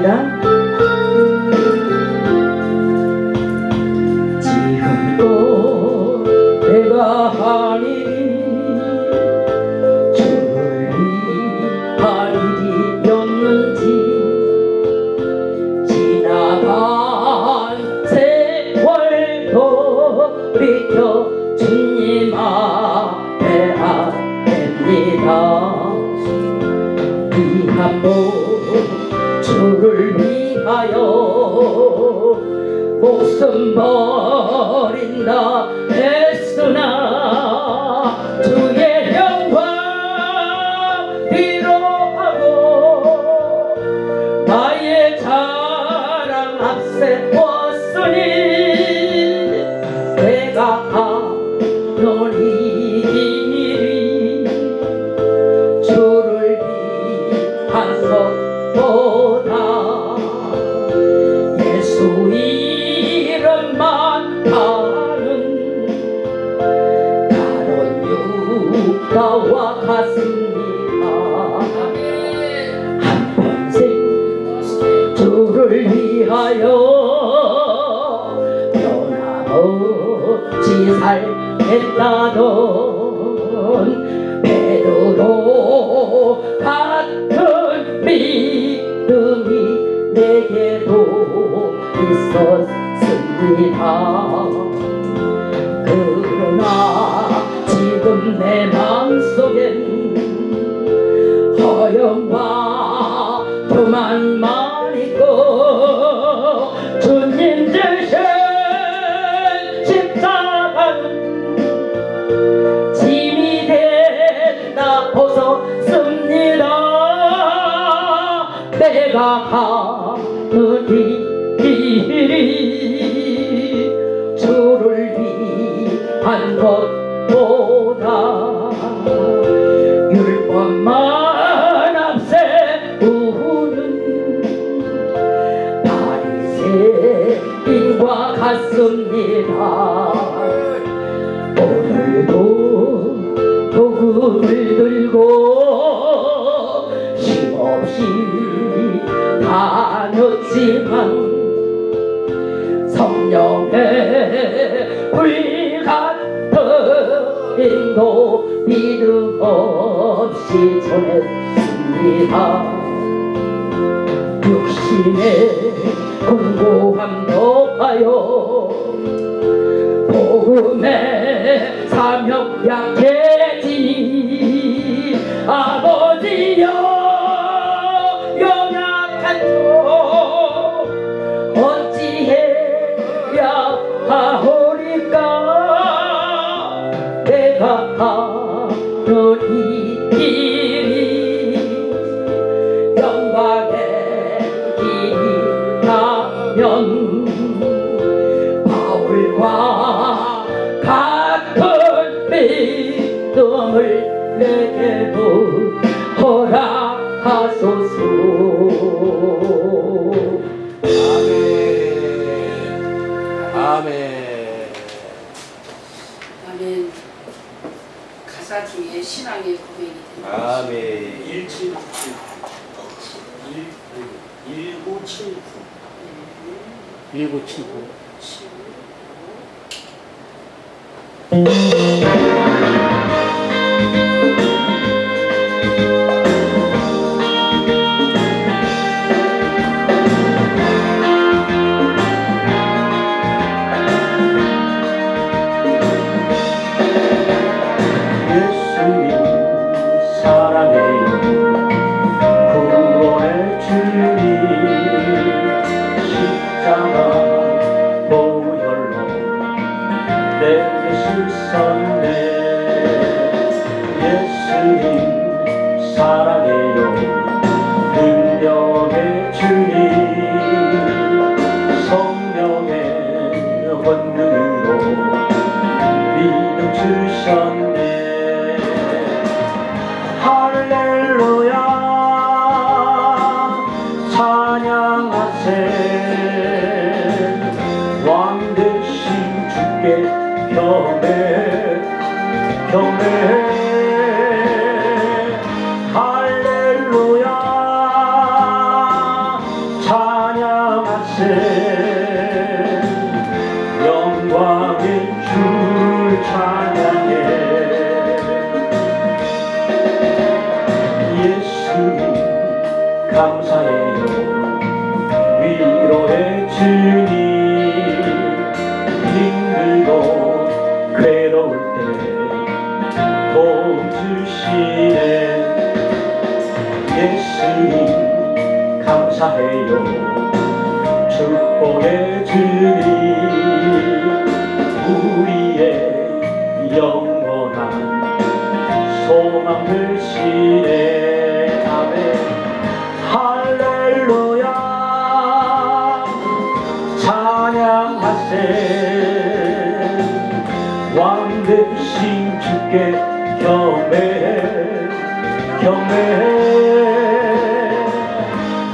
찬양합니다. 지금도 내가 한 일이 주를 위할 일이었는지 지나간 세월 돌이켜 주님 앞에 아뢰니다. 이 한 번 주를 위하여 목숨 버린다 했으나 주의 영광 위로하고 나의 자랑 앞세웠으니 내가 하노니 주를 위한 것보다 예수 이름만 하는 다른 육가와 같습니다. 한 평생 주를 위하여 변함없이 살겠다던 베드로 같은 믿음이 내게도 있었습니다. 그러나 지금 내 마음속엔 허영과 교만만 있고 주님 주신 십자가는 짐이 된다 벗었습니다. 내가 가는 길이 주를 위한 것보다 율법만 앞세우는 바리새인과 같습니다. 오늘도 복음을 들고 쉼없이 다녔지만 성령의 불같은 인도 믿음 없이 전했습니다. 육신의 공고함 더하여 복음의 사명 약해지니 아버지여 연약한 종 어찌해야 하오리까. 내가 가는 이 길이 영광의 길이라면 바울과 같은 믿음을 내게도 허락하소서. 아멘. 아멘. 가사 중에 신앙의 고백이 됩니다. 아멘. 1979 1979. 예수님 사랑해요 구원의 주님 십자가 보혈로 내게 씻었네. 예수님 사랑해요 능력의 주님 성령의 권능으로 믿음 주셨네. 할렐루야 찬양하세 왕 되신 주께 경배 경배 할렐루야 찬양하세 영광의 주를 찬양해 예수님 감사해요 위로의 주님 힘들고 괴로울 때 도와주시네 예수님 감사해요 축복의 주님 우리의 영원한 소망 되시네 아멘 할렐루야 찬양하세 왕 되신 주께 경배해 경배해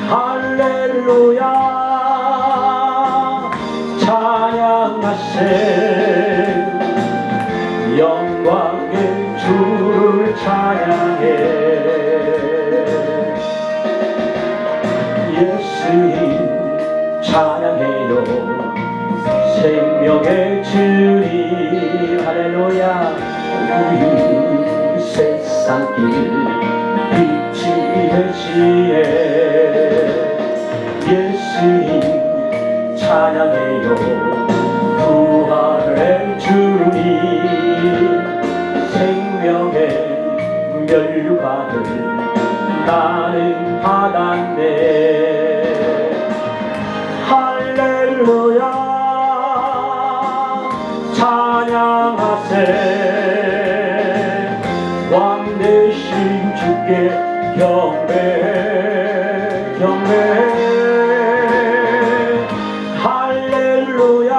할렐루야 찬양하세 영광의 주를 찬양해 예수님 찬양해요 생명의 주님 할렐루야 우리 세상길 빛이 되시네 예수님 찬양해요 부활의 주님 생명의 멸관을 나는 받았네 할렐루야 찬양하세 왕 되신 주께 경배해 경배해 할렐루야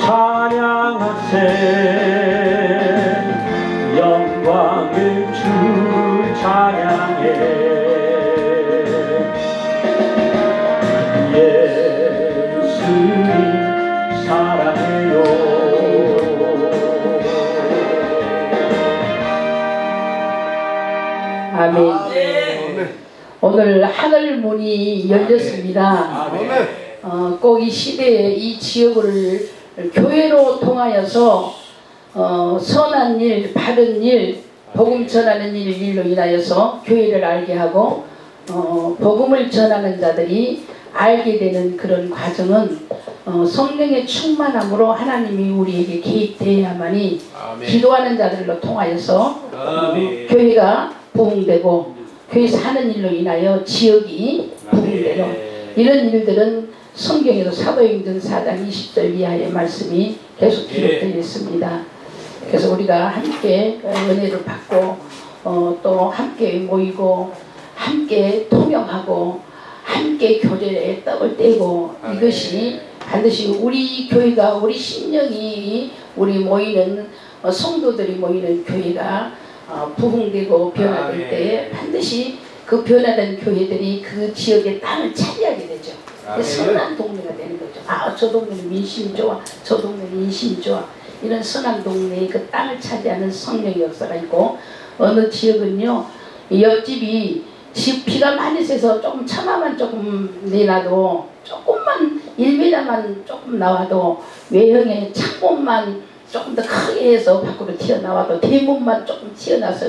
찬양하세 영광의 주를 찬양해 예수님 사랑해요 아멘. 오늘 하늘 문이 열렸습니다. 꼭 이 시대에 이 지역을 교회로 통하여서 선한 일, 바른 일, 복음 전하는 일로 인하여서 교회를 알게 하고 복음을 전하는 자들이 알게 되는 그런 과정은 성령의 충만함으로 하나님이 우리에게 개입되어야만이 기도하는 자들로 통하여서 교회가 부흥되고 교회 사는 일로 인하여 지역이 부흥되는 이런 일들은 성경에도 사도행전 4장 20절 이하의 말씀이 계속 기록되어 있습니다. 그래서 우리가 함께 은혜를 받고 또 함께 모이고 함께 통역하고 함께 교제의 떡을 떼고 이것이 반드시 우리 교회가 우리 심령이 우리 모이는 성도들이 모이는 교회가 부흥되고 변화될 때에 반드시 그 변화된 교회들이 그 지역의 땅을 차지하게 되죠. 선한 동네가 되는 거죠. 저 동네는 민심이 좋아, 저 동네는 인심이 좋아. 이런 선한 동네에 그 땅을 차지하는 성령의 역사가 있고 어느 지역은요 옆집이 비가 많이 새서 조금 처마만 조금 내놔도 조금만 1m만 조금 나와도 외형의 창문만 조금 더 크게 해서 밖으로 튀어나와도 대문만 조금 튀어나와서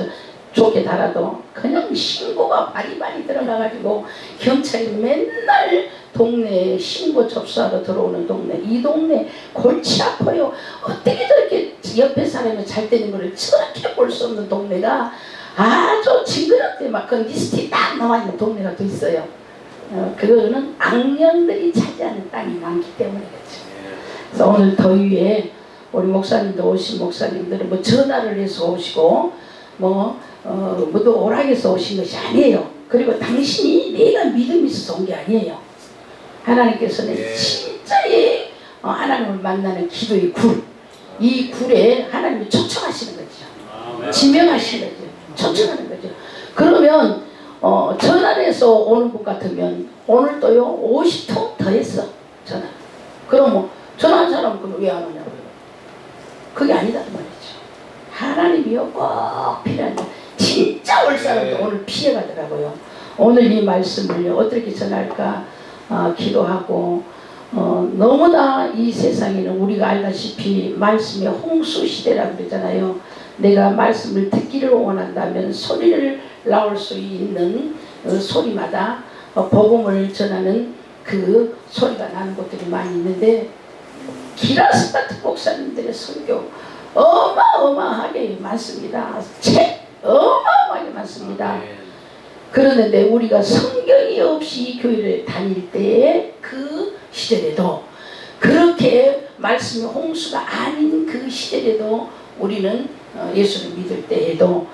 좋게 달아도 그냥 신고가 바리바리 들어가가지고 경찰이 맨날 동네에 신고 접수하러 들어오는 동네 이 동네 골치 아파요. 어떻게 저렇게 옆에 사람이 잘 되는 거를 저렇게 볼 수 없는 동네가 아주 징그럽게 막 그 리스트에 딱 나와있는 동네가 또 있어요. 그거는 악령들이 차지하는 땅이 많기 때문에 그렇죠. 그래서 오늘 더위에 우리 목사님도 오신 목사님들은 뭐 전화를 해서 오시고 모두 오락해서 오신 것이 아니에요. 그리고 당신이 내가 믿음이 있어서 온 게 아니에요. 하나님께서는 진짜의 하나님을 만나는 기도의 굴, 이 굴에 하나님이 초청하시는 거죠. 지명하시는 거죠. 초청하는 거죠. 그러면 전화를 해서 오는 분 같으면 오늘 또요 50통 더 했어 전화. 그럼 전화한 사람은 왜 안 오냐고요. 그게 아니다는 말이죠. 하나님이요 꼭 필요한 진짜 올 사람도 오늘 피해가더라고요. 오늘 이 말씀을요 어떻게 전할까. 기도하고 너무나 이 세상에는 우리가 알다시피 말씀의 홍수 시대라고 그러잖아요. 내가 말씀을 듣기를 원한다면 소리를 나올 수 있는 소리마다 복음을 전하는 그 소리가 나는 곳들이 많이 있는데 기라스 같은 목사님들의 설교 어마어마하게 많습니다. 책 어마어마하게 많습니다. 그러는데 우리가 성경이 없이 교회를 다닐 때의 그 시절에도 그렇게 말씀의 홍수가 아닌 그 시절에도 우리는 예수를 믿을 때에도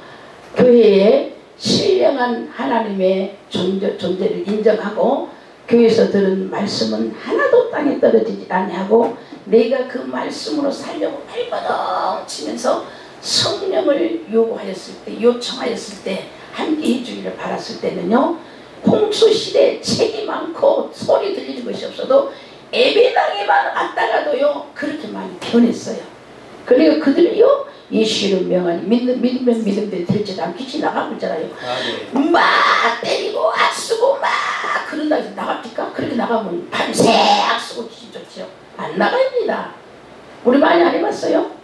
교회에 신령한 하나님의 존재를 인정하고 교회에서 들은 말씀은 하나도 땅에 떨어지지 아니하고 내가 그 말씀으로 살려고 발버둥 치면서 성령을 요청하였을 때 함께 해주기를 바랐을 때는요, 홍수 시대에 책이 많고 소리 들리는 것이 없어도 예배당에만 왔다가도요 그렇게 많이 변했어요. 그러니까 그들이요 예수 이름 명하니 믿으면 믿음대로 될지도 않고 지나가고 있잖아요. 막 때리고 악쓰고 막 그런다 해서 나갑니까? 그렇게 나가면 밤새 악쓰고 좋죠. 안 나갑니다. 우리 많이 안 해봤어요?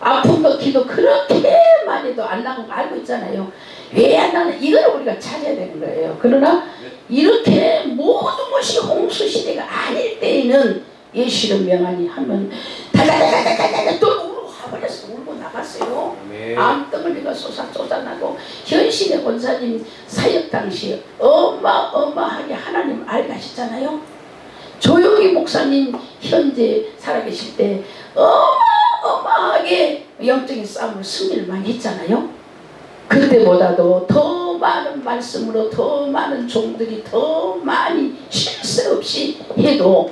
아픔도 기도 그렇게 많이 해도 안 나가는 거 알고 있잖아요. 왜 안 나가는 이걸 우리가 찾아야 되는 거예요. 그러나 이렇게 모든 것이 홍수 시대가 아닐 때에는 예수 이름 명하니 하면 달달달달달달 또 울고 화버려서 울고 나갔어요. 암덩어리가 쏟아나고 현신의 권사님 사역 당시에 어마어마하게 하나님 알게 하셨잖아요. 조용히 목사님 현재 살아계실 때 어마어마하게 영적인 싸움을 승리를 많이 했잖아요. 그때보다도 더 많은 말씀으로 더 많은 종들이 더 많이 실수 없이 해도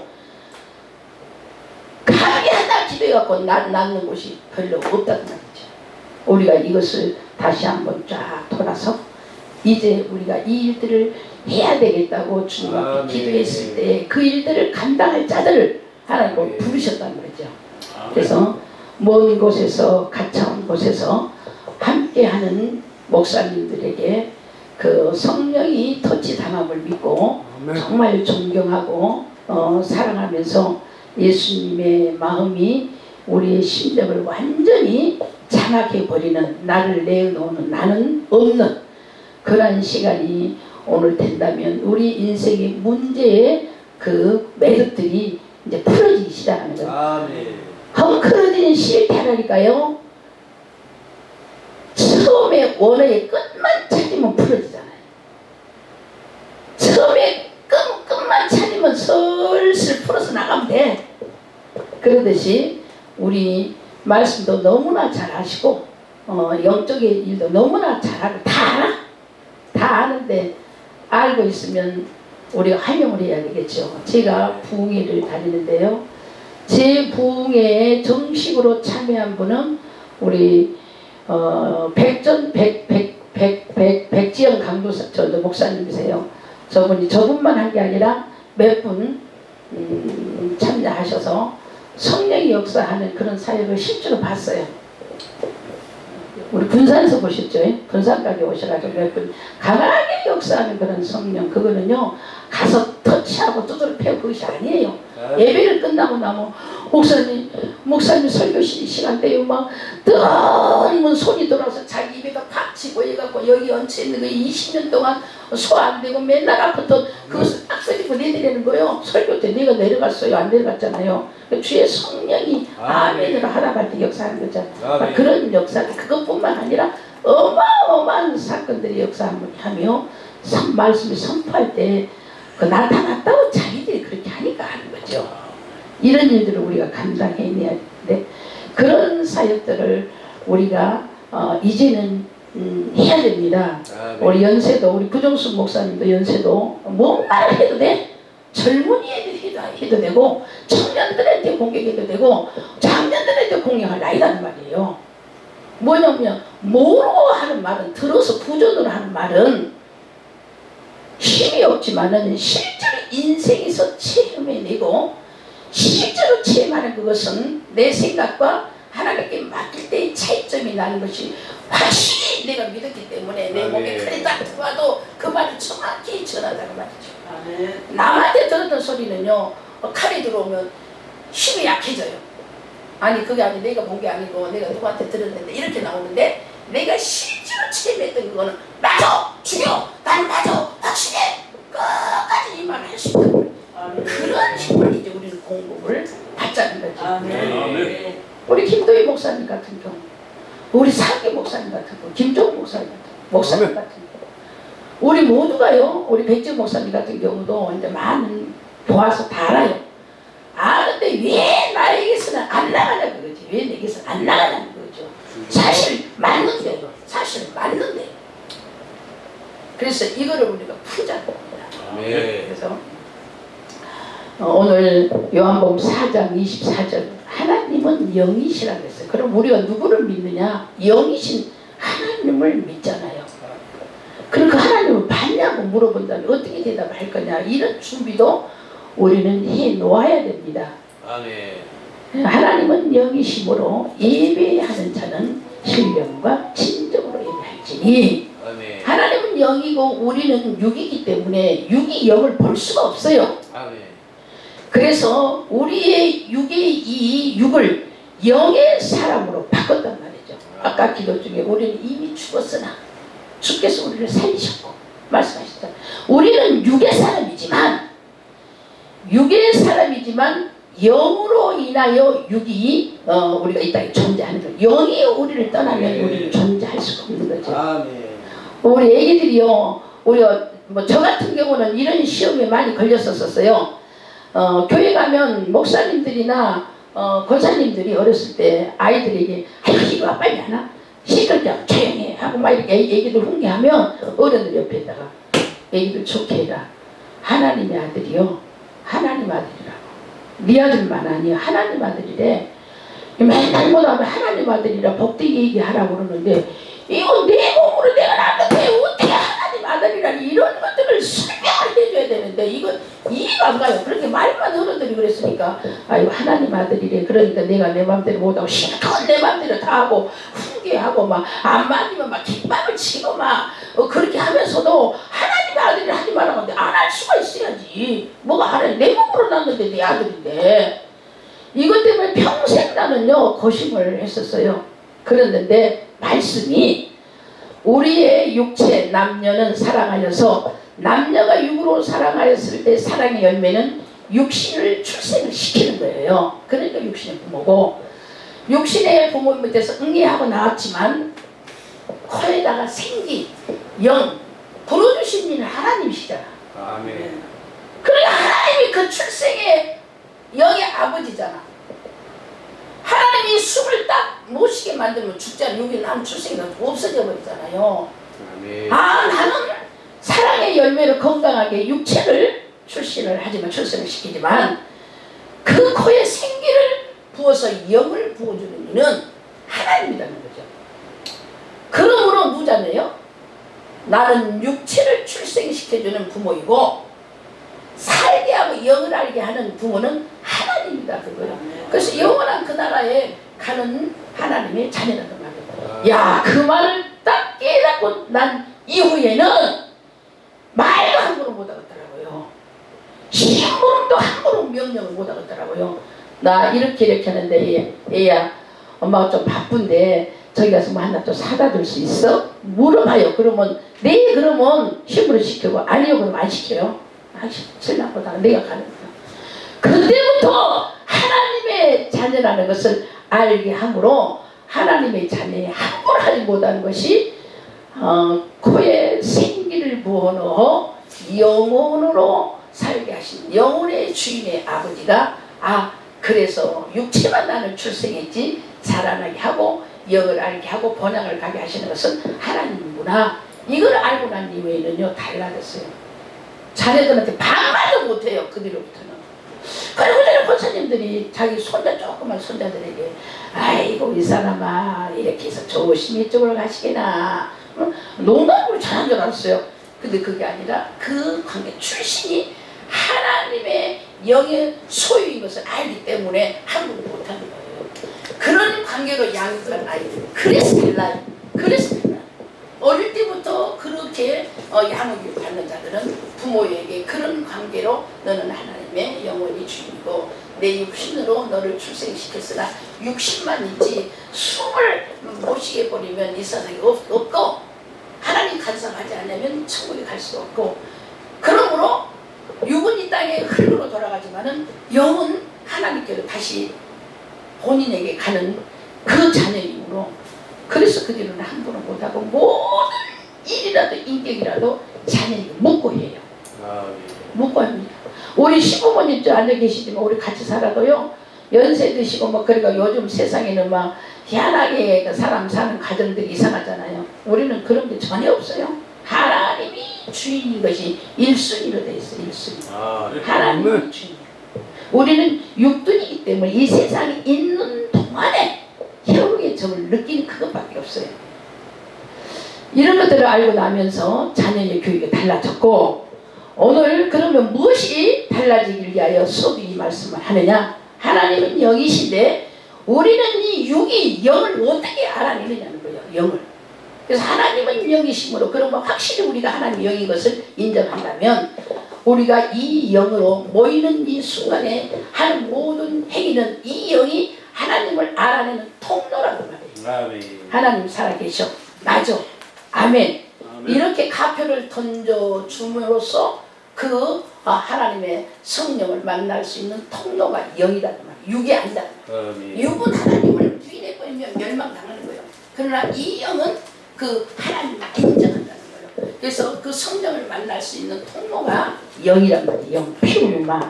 가게 하나 기도해갖고 낫는 곳이 별로 없다는 말이죠. 우리가 이것을 다시 한번 쫙 돌아서 이제 우리가 이 일들을 해야 되겠다고 주님 앞에 기도했을 때 그 일들을 감당할 자들을 하나님은 부르셨다는 거죠. 그래서 먼 곳에서 가까운 곳에서 함께하는 목사님들에게 그 성령이 터치당함을 믿고 정말 존경하고 사랑하면서 예수님의 마음이 우리의 심령을 완전히 장악해버리는 나를 내어놓는 나는 없는 그런 시간이 오늘 된다면 우리 인생의 문제의 그 매듭들이 이제 풀어지기 시작하는 거예요. 헝클어지는 실패라니까요. 처음에 원어의 끝만 찾으면 풀어지잖아요. 처음에 끝만 찾으면 슬슬 풀어서 나가면 돼. 그러듯이 우리 말씀도 너무나 잘 하시고 영적인 일도 너무나 잘하고 다 알아. 다 아는데 알고 있으면 우리가 활용을 해야 되겠죠. 제가 부흥회를 다니는데요. 제 부흥회에 정식으로 참여한 분은 우리 백지영 강도사 목사님이세요. 저분만 한 게 아니라 몇 분 참여하셔서 성령의 역사하는 그런 사역을 실제로 봤어요. 우리 군산에서 보셨죠? 군산까지 오셔가지고 몇 분 강하게 역사하는 그런 성령 그거는요 가서 터치하고 두드려 패고 그것이 아니에요. 예배를 끝나고 나면 목사님 설교 시간대에 막 뜨거운 손이 들어와서 자기 입에다 팍 집어해갖고 여기 얹혀있는 거 20년 동안 소화 안 되고 맨날 아팠던 그것을 딱 쓰리고 내리려는 거예요. 설교 때 내가 내려갔어요. 안 내려갔잖아요. 주의 성령이 아멘으로 하나갈 때 역사하는 거죠. 그런 역사 그것뿐만 아니라 어마어마한 사건들이 역사하며 말씀을 선포할 때 그 나타났다고 자기들이 그렇게 하니까 하는 거죠. 이런 일들을 우리가 감당해내야 되는데 그런 사역들을 우리가 이제는 해야 됩니다. 우리 연세도 우리 구정수 목사님도 연세도 뭔가를 해도 돼. 젊은이 애들이 해도 되고 청년들한테 공격해도 되고 장년들한테 공격할 나이라는 말이에요. 뭐냐면 모르고 하는 말은 들어서 부전으로 하는 말은 힘이 없지만은 실제로 인생에서 체험해내고 실제로 체험하는 그것은 내 생각과 하나님께 맡길 때의 차이점이 나는 것이 확실히 내가 믿었기 때문에 내 몸에 칼이 딱 들어와도 그 말을 정확히 전하다는 말이죠. 남한테 들었던 소리는요, 칼이 들어오면 힘이 약해져요. 아니 그게 아니 내가 본 게 아니고 내가 누구한테 들었는데 이렇게 나오는데, 내가 실제로 체험했던 그거는 맞아! 죽여! 난 맞아! 확실해! 끝까지 이 말을 할 수 있다는 거예요. 그런 힘을 이제 우리는 공급을 받자는 거죠. 우리 김도희 목사님 같은 경우, 우리 사기 목사님 같은 경우, 김종 목사님 같은 경우, 우리 모두가요, 우리 백정 목사님 같은 경우도 이제 많은 보아서 다 알아요. 아는데 왜 나에게서는 안 나가냐는 거지. 왜 내게서는 안 나가냐는 거죠. 사실 맞는데, 사실 맞는데. 그래서 이거를 우리가 풀자는 겁니다. 그래서 오늘 요한복음 4장 24절, 하나님은 영이시라고 했어요. 그럼 우리가 누구를 믿느냐? 영이신 하나님을 믿잖아요. 그럼 그 하나님을 봤냐고 물어본다면 어떻게 대답할 거냐? 이런 준비도 우리는 해 놓아야 됩니다. 하나님은 영이심으로 예배하는 자는 신령과 진정으로 예배할지니. 하나님은 영이고 우리는 육이기 때문에 육이 영을 볼 수가 없어요. 그래서 우리의 이 육을 영의 사람으로 바꿨단 말이죠. 아까 기도 중에 우리는 이미 죽었으나 주께서 우리를 살리셨고 말씀하셨잖아요. 우리는 육의 사람이지만 영으로 인하여 육이 우리가 이 땅에 존재하는 거예요. 영이 우리를 떠나면 우리는 존재할 수가 없는 거죠. 우리 애기들이요, 우리가 저 같은 경우는 이런 시험에 많이 걸렸었어요. 교회 가면 목사님들이나 권사님들이 어렸을 때 아이들에게 아이고 이거 아빠 미안하 시끄럽게 조용히 하고 막 이렇게 애기들 훈계하면 어른들 옆에다가 애기들 좋게 해라. 하나님의 아들이요, 하나님 아들이라고. 네 아들만 아니야, 하나님 아들이래. 맨날 못하면 하나님 아들이라 복되게 얘기하라고 그러는데, 이거 내 몸으로 내가 낳았는데 어떻게 하나님 아들이라니, 이런 것들을 설명을 해줘야 되는데 이건 이해가 안 가요. 그렇게 말만 어른들이 그랬으니까 아이고 하나님 아들이래. 그러니까 내가 내 맘대로 못하고 실컷 내 맘대로 다 하고 훈계하고 막 안 맞으면 막 깃밥을 치고 막 그렇게 하면서도 하나님 아들이 하지 말라고. 안 할 수가 있어야지. 뭐가 하나님 내 몸으로 낳았는데 내 아들인데. 이것 때문에 평생 나는요 고심을 했었어요. 그랬는데 말씀이 우리의 육체 남녀는 사랑하여서, 남녀가 육으로 사랑하였을 때 사랑의 열매는 육신을 출생을 시키는 거예요. 그러니까 육신의 부모고, 육신의 부모 밑에서 응애하고 나왔지만 코에다가 생기, 영 불어주신 이는 하나님이시잖아. 그러니까 하나님이 그 출생의 영의 아버지잖아. 하나님이 숨을 딱 못 쉬게 만들면 죽잖아. 여기 남 출생이 없어져 버리잖아요. 나는 사랑의 열매로 건강하게 육체를 출생을 시키지만 그 코에 생기를 부어서 영을 부어주는 이는 하나님이라는 거죠. 그러므로 누구잖아요? 나는 육체를 출생시켜주는 부모이고 살게 하고 영을 알게 하는 부모는 하나님이다 그거예요. 그래서 영원한 그 나라에 가는 하나님의 자녀라는 말이에요. 야, 그 말을 딱 깨닫고 난 이후에는 말도 함부로 못 하겠더라고요. 심부름도 함부로 명령을 못 하겠더라고요. 나 이렇게 하는데 얘야 엄마가 좀 바쁜데 저기 가서 뭐 하나 또 사다 줄 수 있어? 물어봐요. 그러면 네, 그러면 힘으로 시키고 아니요 그러면 안 시켜요. 신랑보다 내가 가는 거야. 그때부터 하나님의 자녀라는 것을 알게 함으로 하나님의 자녀에 함부로 하지 못하는 것이 코에 생기를 부어넣어 영혼으로 살게 하신 영혼의 주인의 아버지가 그래서 육체만 나는 출생했지 자라나게 하고 영을 알게 하고 번영을 가게 하시는 것은 하나님이구나. 이걸 알고 난 이후에는요 달라졌어요. 자녀들한테 반말도 못해요. 그 뒤로부터는. 그리고 저는 권사님들이 자기 손자 조그만 손자들에게 아이고 이 사람아 이렇게 해서 조심히 이쪽으로 가시게나 농담으로 잘한 줄 알았어요. 근데 그게 아니라 그 관계 출신이 하나님의 영의 소유인 것을 알기 때문에 함부로 못하는 거예요. 그런 관계로 양육한 아이들 그래서 달라요. 어릴 때부터 그렇게 양육을 받는 자들은 부모에게 그런 관계로 너는 하나님의 영원히 주인이고 내 육신으로 너를 출생시켰으나 육신만 있지 숨을 못 쉬게 버리면 이 세상에 없고 하나님 간섭하지 않으면 천국에 갈 수 없고 그러므로 육은 이 땅에 흙으로 돌아가지만은 영은 하나님께로 다시 본인에게 가는 그 자녀이므로 그래서 그들은 함부로 못하고 모든 일이라도 인격이라도 자녀에게 묻고 해요. 묻고 합니다. 우리 시부모님 저 앉아 계시지만 우리 같이 살아도요 연세 드시고 뭐 그러니까 요즘 세상에는 막 희한하게 그 사람 사는 가정들이 이상하잖아요. 우리는 그런 게 전혀 없어요. 하나님이 주인인 것이 1순위로 되어 있어요. 1순위. 하나님이 주인. 우리는 육둔이기 때문에 이 세상에 있는 동안에 혈육의 점을 느끼는 그것밖에 없어요. 이런 것들을 알고 나면서 자녀의 교육이 달라졌고 오늘 그러면 무엇이 달라지길 위하여 수업이 이 말씀을 하느냐. 하나님은 영이신데 우리는 이 육이 영을 어떻게 알아내느냐는 거예요. 영을. 그래서 하나님은 영이심으로 그러면 확실히 우리가 하나님 영인 것을 인정한다면 우리가 이 영으로 모이는 이 순간에 하는 모든 행위는 이 영이 하나님을 알아내는 통로라고 말해요. 하나님 살아계셔. 맞아. 아멘. 이렇게 가표를 던져줌으로써 그 하나님의 성령을 만날 수 있는 통로가 영이라는 말이에요. 육이 아니다는 말이에요. 육은 하나님을 부인해버리면 멸망당하는 거예요. 그러나 이 영은 그 하나님을 인정한다는 거예요. 그래서 그 성령을 만날 수 있는 통로가 영이란 말이에요. 영, 피우마.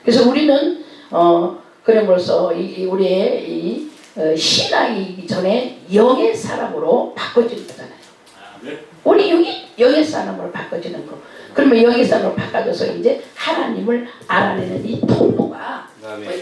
그래서 우리는 그럼으로써 우리의 이 신앙이기 전에 영의 사람으로 바꿔지는 거잖아요. 우리 육이 영의 사람으로 바꿔지는 거. 그러면 영의 사람으로 바꿔져서 이제 하나님을 알아내는 이 통로가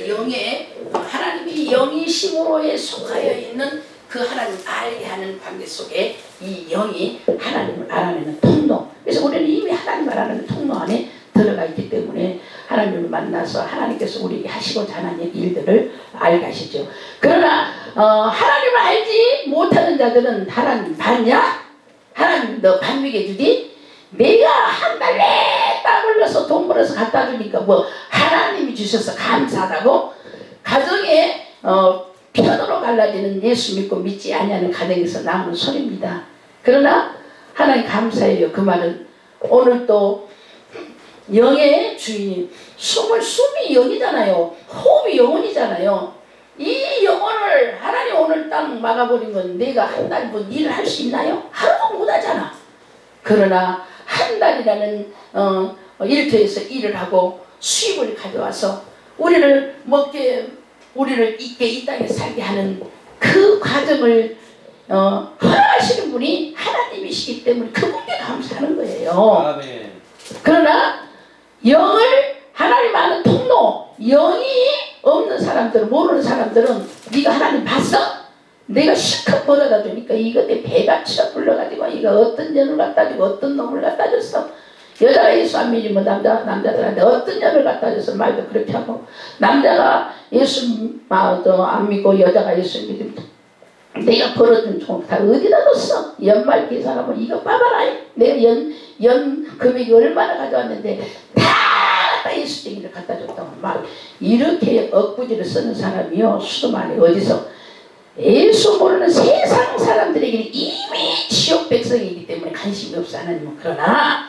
영의 하나님이 영이심으로에 속하여 있는 그 하나님 알게 하는 관계 속에 이 영이 하나님을 알아내는 통로. 그래서 우리는 이미 하나님을 알아내는 통로 안에 들어가 있기 때문에 하나님을 만나서 하나님께서 우리에게 하시고자 하는 일들을 알게 하시죠. 그러나 하나님을 알지 못하는 자들은 하나님 봤냐? 하나님 너 밥 먹여주디? 내가 한 달 내내 땀 흘려서 돈 벌어서 갖다 주니까 뭐 하나님이 주셔서 감사하다고? 가정에 편으로 갈라지는 예수 믿고 믿지 아니하는 가정에서 나오는 소리입니다. 그러나 하나님 감사해요. 그 말은 오늘 또 영의 주인이 숨이 영이잖아요. 호흡이 영혼이잖아요. 이 영혼을 하나님 오늘 딱 막아버린 건 내가 한 달 뭐 일을 할 수 있나요? 하루도 못하잖아. 그러나 한 달이라는 일터에서 일을 하고 수입을 가져와서 우리를 먹게 우리를 있게 이 땅에 살게 하는 그 과정을 허락하시는 분이 하나님이시기 때문에 그분께 감사하는 거예요. 아멘. 그러나 영을 하나님 아는 통로, 영이 없는 사람들은 모르는 사람들은 네가 하나님 봤어? 내가 실컷 벌어다 주니까 이거 내 배가 치어 불러가지고 이거 어떤 년을 갖다 주고 어떤 놈을 갖다 줬어. 여자가 예수 안 믿으면 남자들한테 어떤 년을 갖다 줘서 말도 그렇게 하고 남자가 예수 안 믿고 여자가 예수 믿으면 내가 벌어준 총 다 어디다 뒀어? 연말 계산하면 이거 봐봐라. 내가 연 금액이 얼마나 가져왔는데 다 예수쟁이를 갖다 줬다고 막 이렇게 억부지를 쓰는 사람이요 수도만에 어디서 예수 모르는 세상 사람들에게는 이미 지옥 백성이기 때문에 관심이 없어. 하나님은 그러나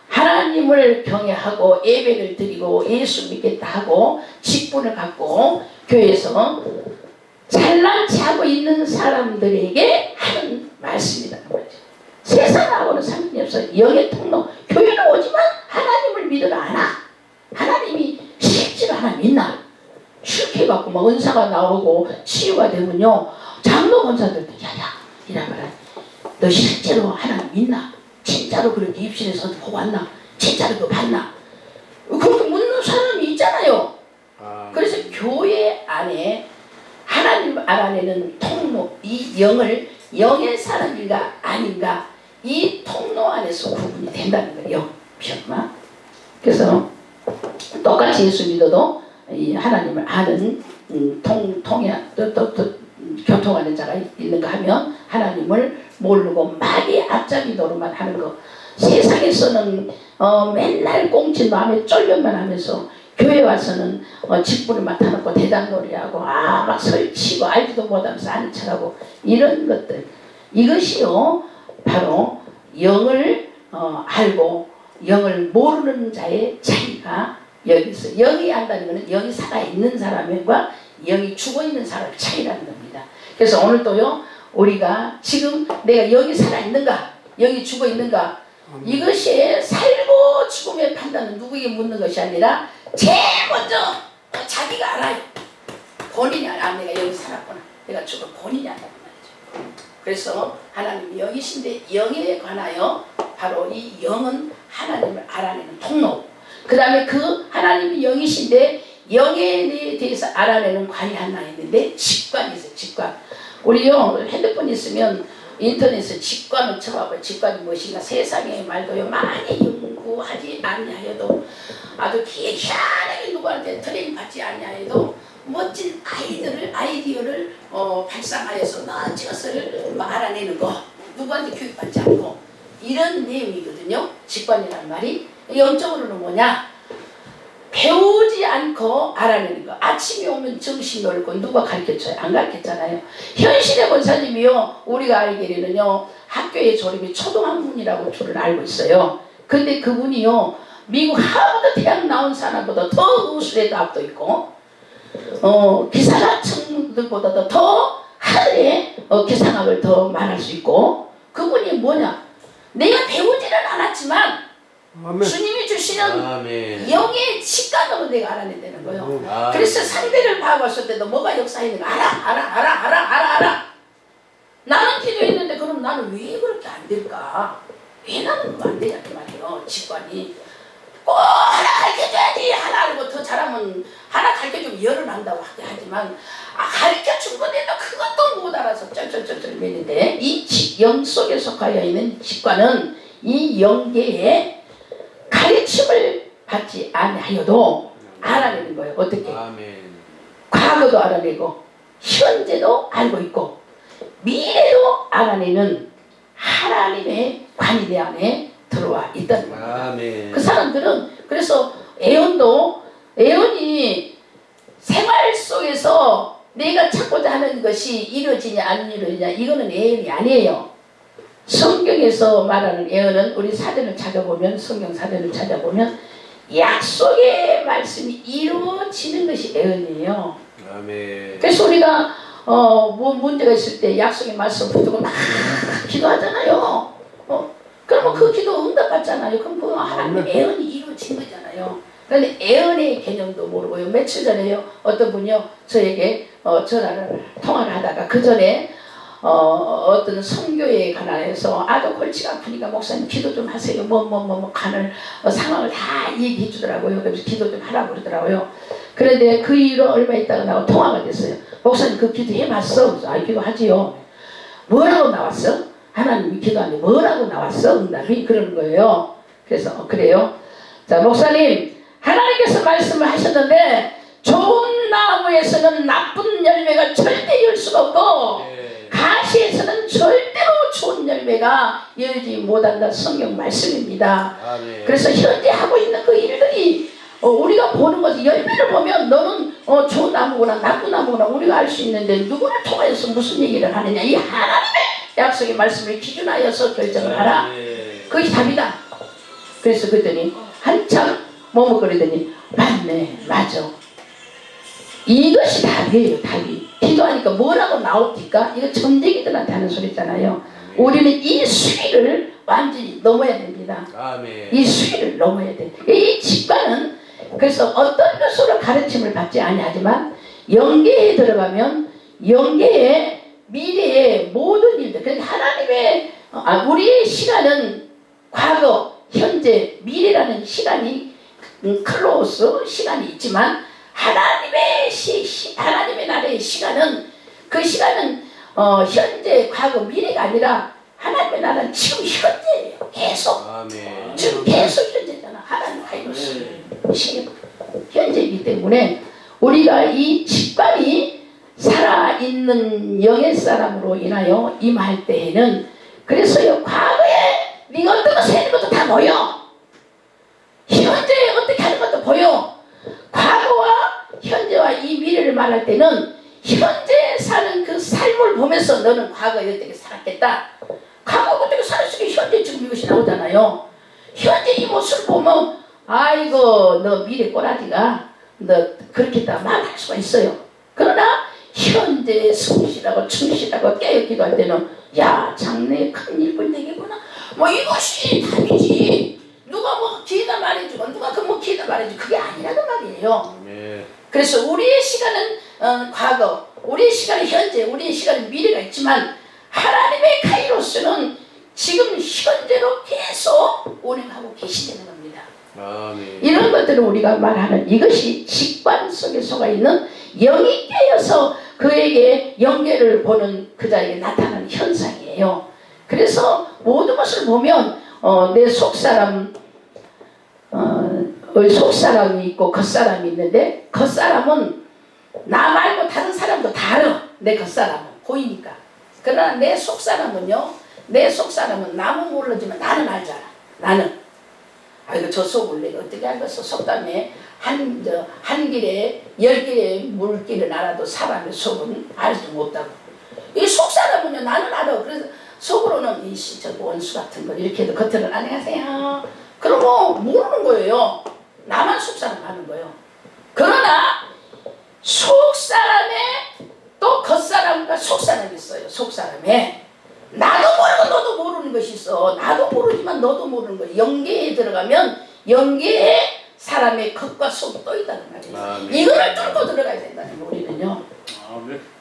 하나님을 경외하고 예배를 드리고 예수 믿겠다 하고 직분을 갖고 교회에서 잘난치 하고 있는 사람들에게 하는 말씀이라는 거죠. 세상하고는 상관이 없어요. 영의 통로. 교회는 오지만 하나님을 믿으라 하나. 하나님이 실제로 하나 믿나. 쉽게 해갖고 막 은사가 나오고 치유가 되면요. 장로 권사들도 야야 이라봐라. 너 실제로 하나님 믿나? 진짜로 그렇게 입실에서 보고 왔나? 진짜로 그거 봤나? 그렇게 묻는 사람이 있잖아요. 그래서 교회 안에 하나님 알아내는 통로, 이 영을 영의 사람인가 아닌가 이 통로 안에서 구분이 된다는 거예요. 비었구나. 그래서 똑같이 예수 믿어도 이 하나님을 아는 교통하는 자가 있는가 하면 하나님을 모르고 말이 앞잡이 노릇만 하는 거. 세상에서는 맨날 꽁친 마음에 쫄려만 하면서 교회 와서는 집부를 맡아놓고 대장놀이하고 막 설치고 알지도 못하면서 아는 척하고 이런 것들. 이것이요 바로 영을 알고 영을 모르는 자의 차이가 여기 있어요. 영이 안다는 것은 영이 살아있는 사람과 영이 죽어있는 사람의 차이라는 겁니다. 그래서 오늘도요 우리가 지금 내가 영이 살아있는가 영이 죽어있는가 이것이 살고 죽음의 판단은 누구에게 묻는 것이 아니라 제일 먼저 자기가 알아요. 본인이 알아. 내가 여기 살았구나. 내가 죽어 본인이 안다고 말이죠. 그래서 하나님이 영이신데 영에 관하여 바로 이 영은 하나님을 알아내는 통로. 그 다음에 그 하나님이 영이신데 영에 대해서 알아내는 관이 하나 있는데 직관이 있어요. 직관. 우리요 핸드폰 있으면 인터넷에 직관을 쳐봐봐요. 직관이 무엇인가 세상의 말도요 많이 연구하지 아니하여도 아주 희한하게 누구한테 트레이닝 받지 아니하여도 멋진 아이디어를 발상하여서 멋진 것을 알아내는 거 누구한테 교육받지 않고 이런 내용이거든요. 직관이라는 말이 영적으로는 뭐냐 배우지 않고 알아내는 거. 아침에 오면 정신 놀고 누가 가르쳐줘요? 안 가르쳤잖아요. 현실의 권사님이요 우리가 알기로는요 학교의 졸업이 초등학문이라고 줄을 알고 있어요. 근데 그분이요 미국 하버드 대학 나온 사람보다 더 우수에도 앞도 있고 기사학층들보다도 더 하늘에 기상학을 더 말할 수 있고 그분이 뭐냐 내가 배우지는 않았지만 아멘. 주님이 주시는 아멘. 영의 직관으로 내가 알아낸다는 거예요. 아멘. 그래서 상대를 봐봤을 때도 뭐가 역사있는가 알아. 나는 기도했는데 그럼 나는 왜 그렇게 안 될까? 왜 나는 그거 안 되냐 그 말이에요. 직관이 꼭 하나 가르쳐줘야지. 하나 알고 더 잘하면 하나 가르쳐주면 열을 한다고 하지만 가르쳐준 건데도 그것도 못 알아서 쩔쩔쩔쩔 매는데 이 영 속에 속하여 있는 직관은 이 영계에 가르침을 받지 아니하여도 알아내는 거예요. 어떻게? 아멘. 과거도 알아내고 현재도 알고 있고 미래도 알아내는 하나님의 관이 내 안에 들어와 있다는 겁니다. 아멘. 그 사람들은 그래서 애언이 생활 속에서 내가 찾고자 하는 것이 이루어지냐 안 이루어지냐 이거는 애언이 아니에요. 성경에서 말하는 애언은 우리 사전을 찾아보면 성경 사전을 찾아보면 약속의 말씀이 이루어지는 것이 애언이에요. 아멘. 그래서 우리가 뭐 문제가 있을 때 약속의 말씀 붙들고 막 기도하잖아요. 그러면 그 기도 응답받잖아요. 그럼 그 하나님의 애언이 이루어진 거잖아요. 그런데 애언의 개념도 모르고요. 며칠 전에요 어떤 분이요 저에게 통화를 하다가 그 전에 어떤 선교에 관하여서 아주 골치가 아프니까 목사님 기도 좀 하세요. 간을 상황을 다 얘기해 주더라고요. 그래서 기도 좀 하라고 그러더라고요. 그런데 그 이후로 얼마 있다가 나하고 통화가 됐어요. 목사님 그 기도 해봤어? 그래서 기도하지요. 뭐라고 나왔어? 하나님이 기도하는데 뭐라고 나왔어? 응답이 그러는 거예요. 그래서 그래요. 자 목사님 하나님께서 말씀을 하셨는데 좋은 나무에서는 나쁜 열매가 절대 열 수가 없고 가시에서는 절대로 좋은 열매가 열지 못한다 성경 말씀입니다. 아멘. 그래서 현재 하고 있는 그 일들이 우리가 보는 것이 열매를 보면 너는 좋은 나무구나 나쁜 나무구나 우리가 알 수 있는데 누구를 통해서 무슨 얘기를 하느냐 이 하나님의 약속의 말씀을 기준하여서 결정을 하라. 그것이 답이다. 그래서 그랬더니 한참 머뭇거리더니 맞네 맞아 이것이 답이에요. 답이 기도하니까 뭐라고 나옵니까? 이거 점쟁이들한테 하는 소리잖아요. 우리는 이 수위를 완전히 넘어야 됩니다. 아멘. 이 수위를 넘어야 돼. 이 직관은 그래서 어떤 것으로 가르침을 받지 아니하지만 영계에 들어가면 영계의 미래의 모든 일들 그래서 하나님의 우리의 시간은 과거, 현재, 미래라는 시간이 클로스 시간이 있지만 하나님의 나라의 시간은 그 시간은 현재, 과거, 미래가 아니라 하나님의 나라는 지금 현재예요. 계속. 아멘. 지금 계속 현재잖아. 하나님 가이로스 현재이기 때문에 우리가 이 직관이 살아있는 영의 사람으로 인하여 임할 때에는 그래서요, 과거에 네가 어떤 것을 하는 것도 다 보여. 현재에 어떻게 하는 것도 보여. 과거와 현재와 이 미래를 말할 때는 현재 사는 그 삶을 보면서 너는 과거에 어떻게 살았겠다. 과거 어떻게 살았으니까 현재 지금 이것이 나오잖아요. 현재 이 모습을 보면 아이고 너 미래 꼬라지가 너 그렇게 다 말할 수가 있어요. 그러나 현재에 성실하고 충실하고 깨어기도 할 때는 야 장래에 큰 일꾼 되겠구나. 뭐 이것이 답이지. 누가 뭐 기회다 말해주고 누가 그 뭐 기회다 말해주고 그게 아니라는 말이에요. 아멘. 그래서 우리의 시간은 과거, 우리의 시간은 현재, 우리의 시간은 미래가 있지만 하나님의 카이로스는 지금 현재로 계속 운행하고 계시다는 겁니다. 아멘. 이런 것들을 우리가 말하는 이것이 직관 속에 속아 있는 영이 깨어서 그에게 영계를 보는 그자에게 나타나는 현상이에요. 그래서 모든 것을 보면 내 속사람 속사람이 있고 겉사람이 있는데 겉사람은 나 말고 다른 사람도 다 알아. 내 겉사람은 보이니까. 그러나 내 속사람은요, 내 속사람은 남은 모르지만 나는 알잖아. 나는 아이고 저 속을 내가 어떻게 알겠어. 속담에 한 길에 10길의 물길을 알아도 사람의 속은 알지 못하고. 이 속사람은요 나는 알아. 그래서 속으로는 이씨 저 원수 같은 거 이렇게 해도 겉으로는 안녕하세요. 그러고 모르는 거예요. 나만 속사람 하는 거예요. 그러나 속사람에 또 겉사람과 속사람이 있어요. 속사람에 나도 모르고 너도 모르는 것이 있어. 나도 모르지만 너도 모르는 거. 영계에 들어가면 영계에 사람의 겉과 속이 또 있다는 말이에요. 이거를 뚫고 들어가야 된다는 거예요. 우리는요.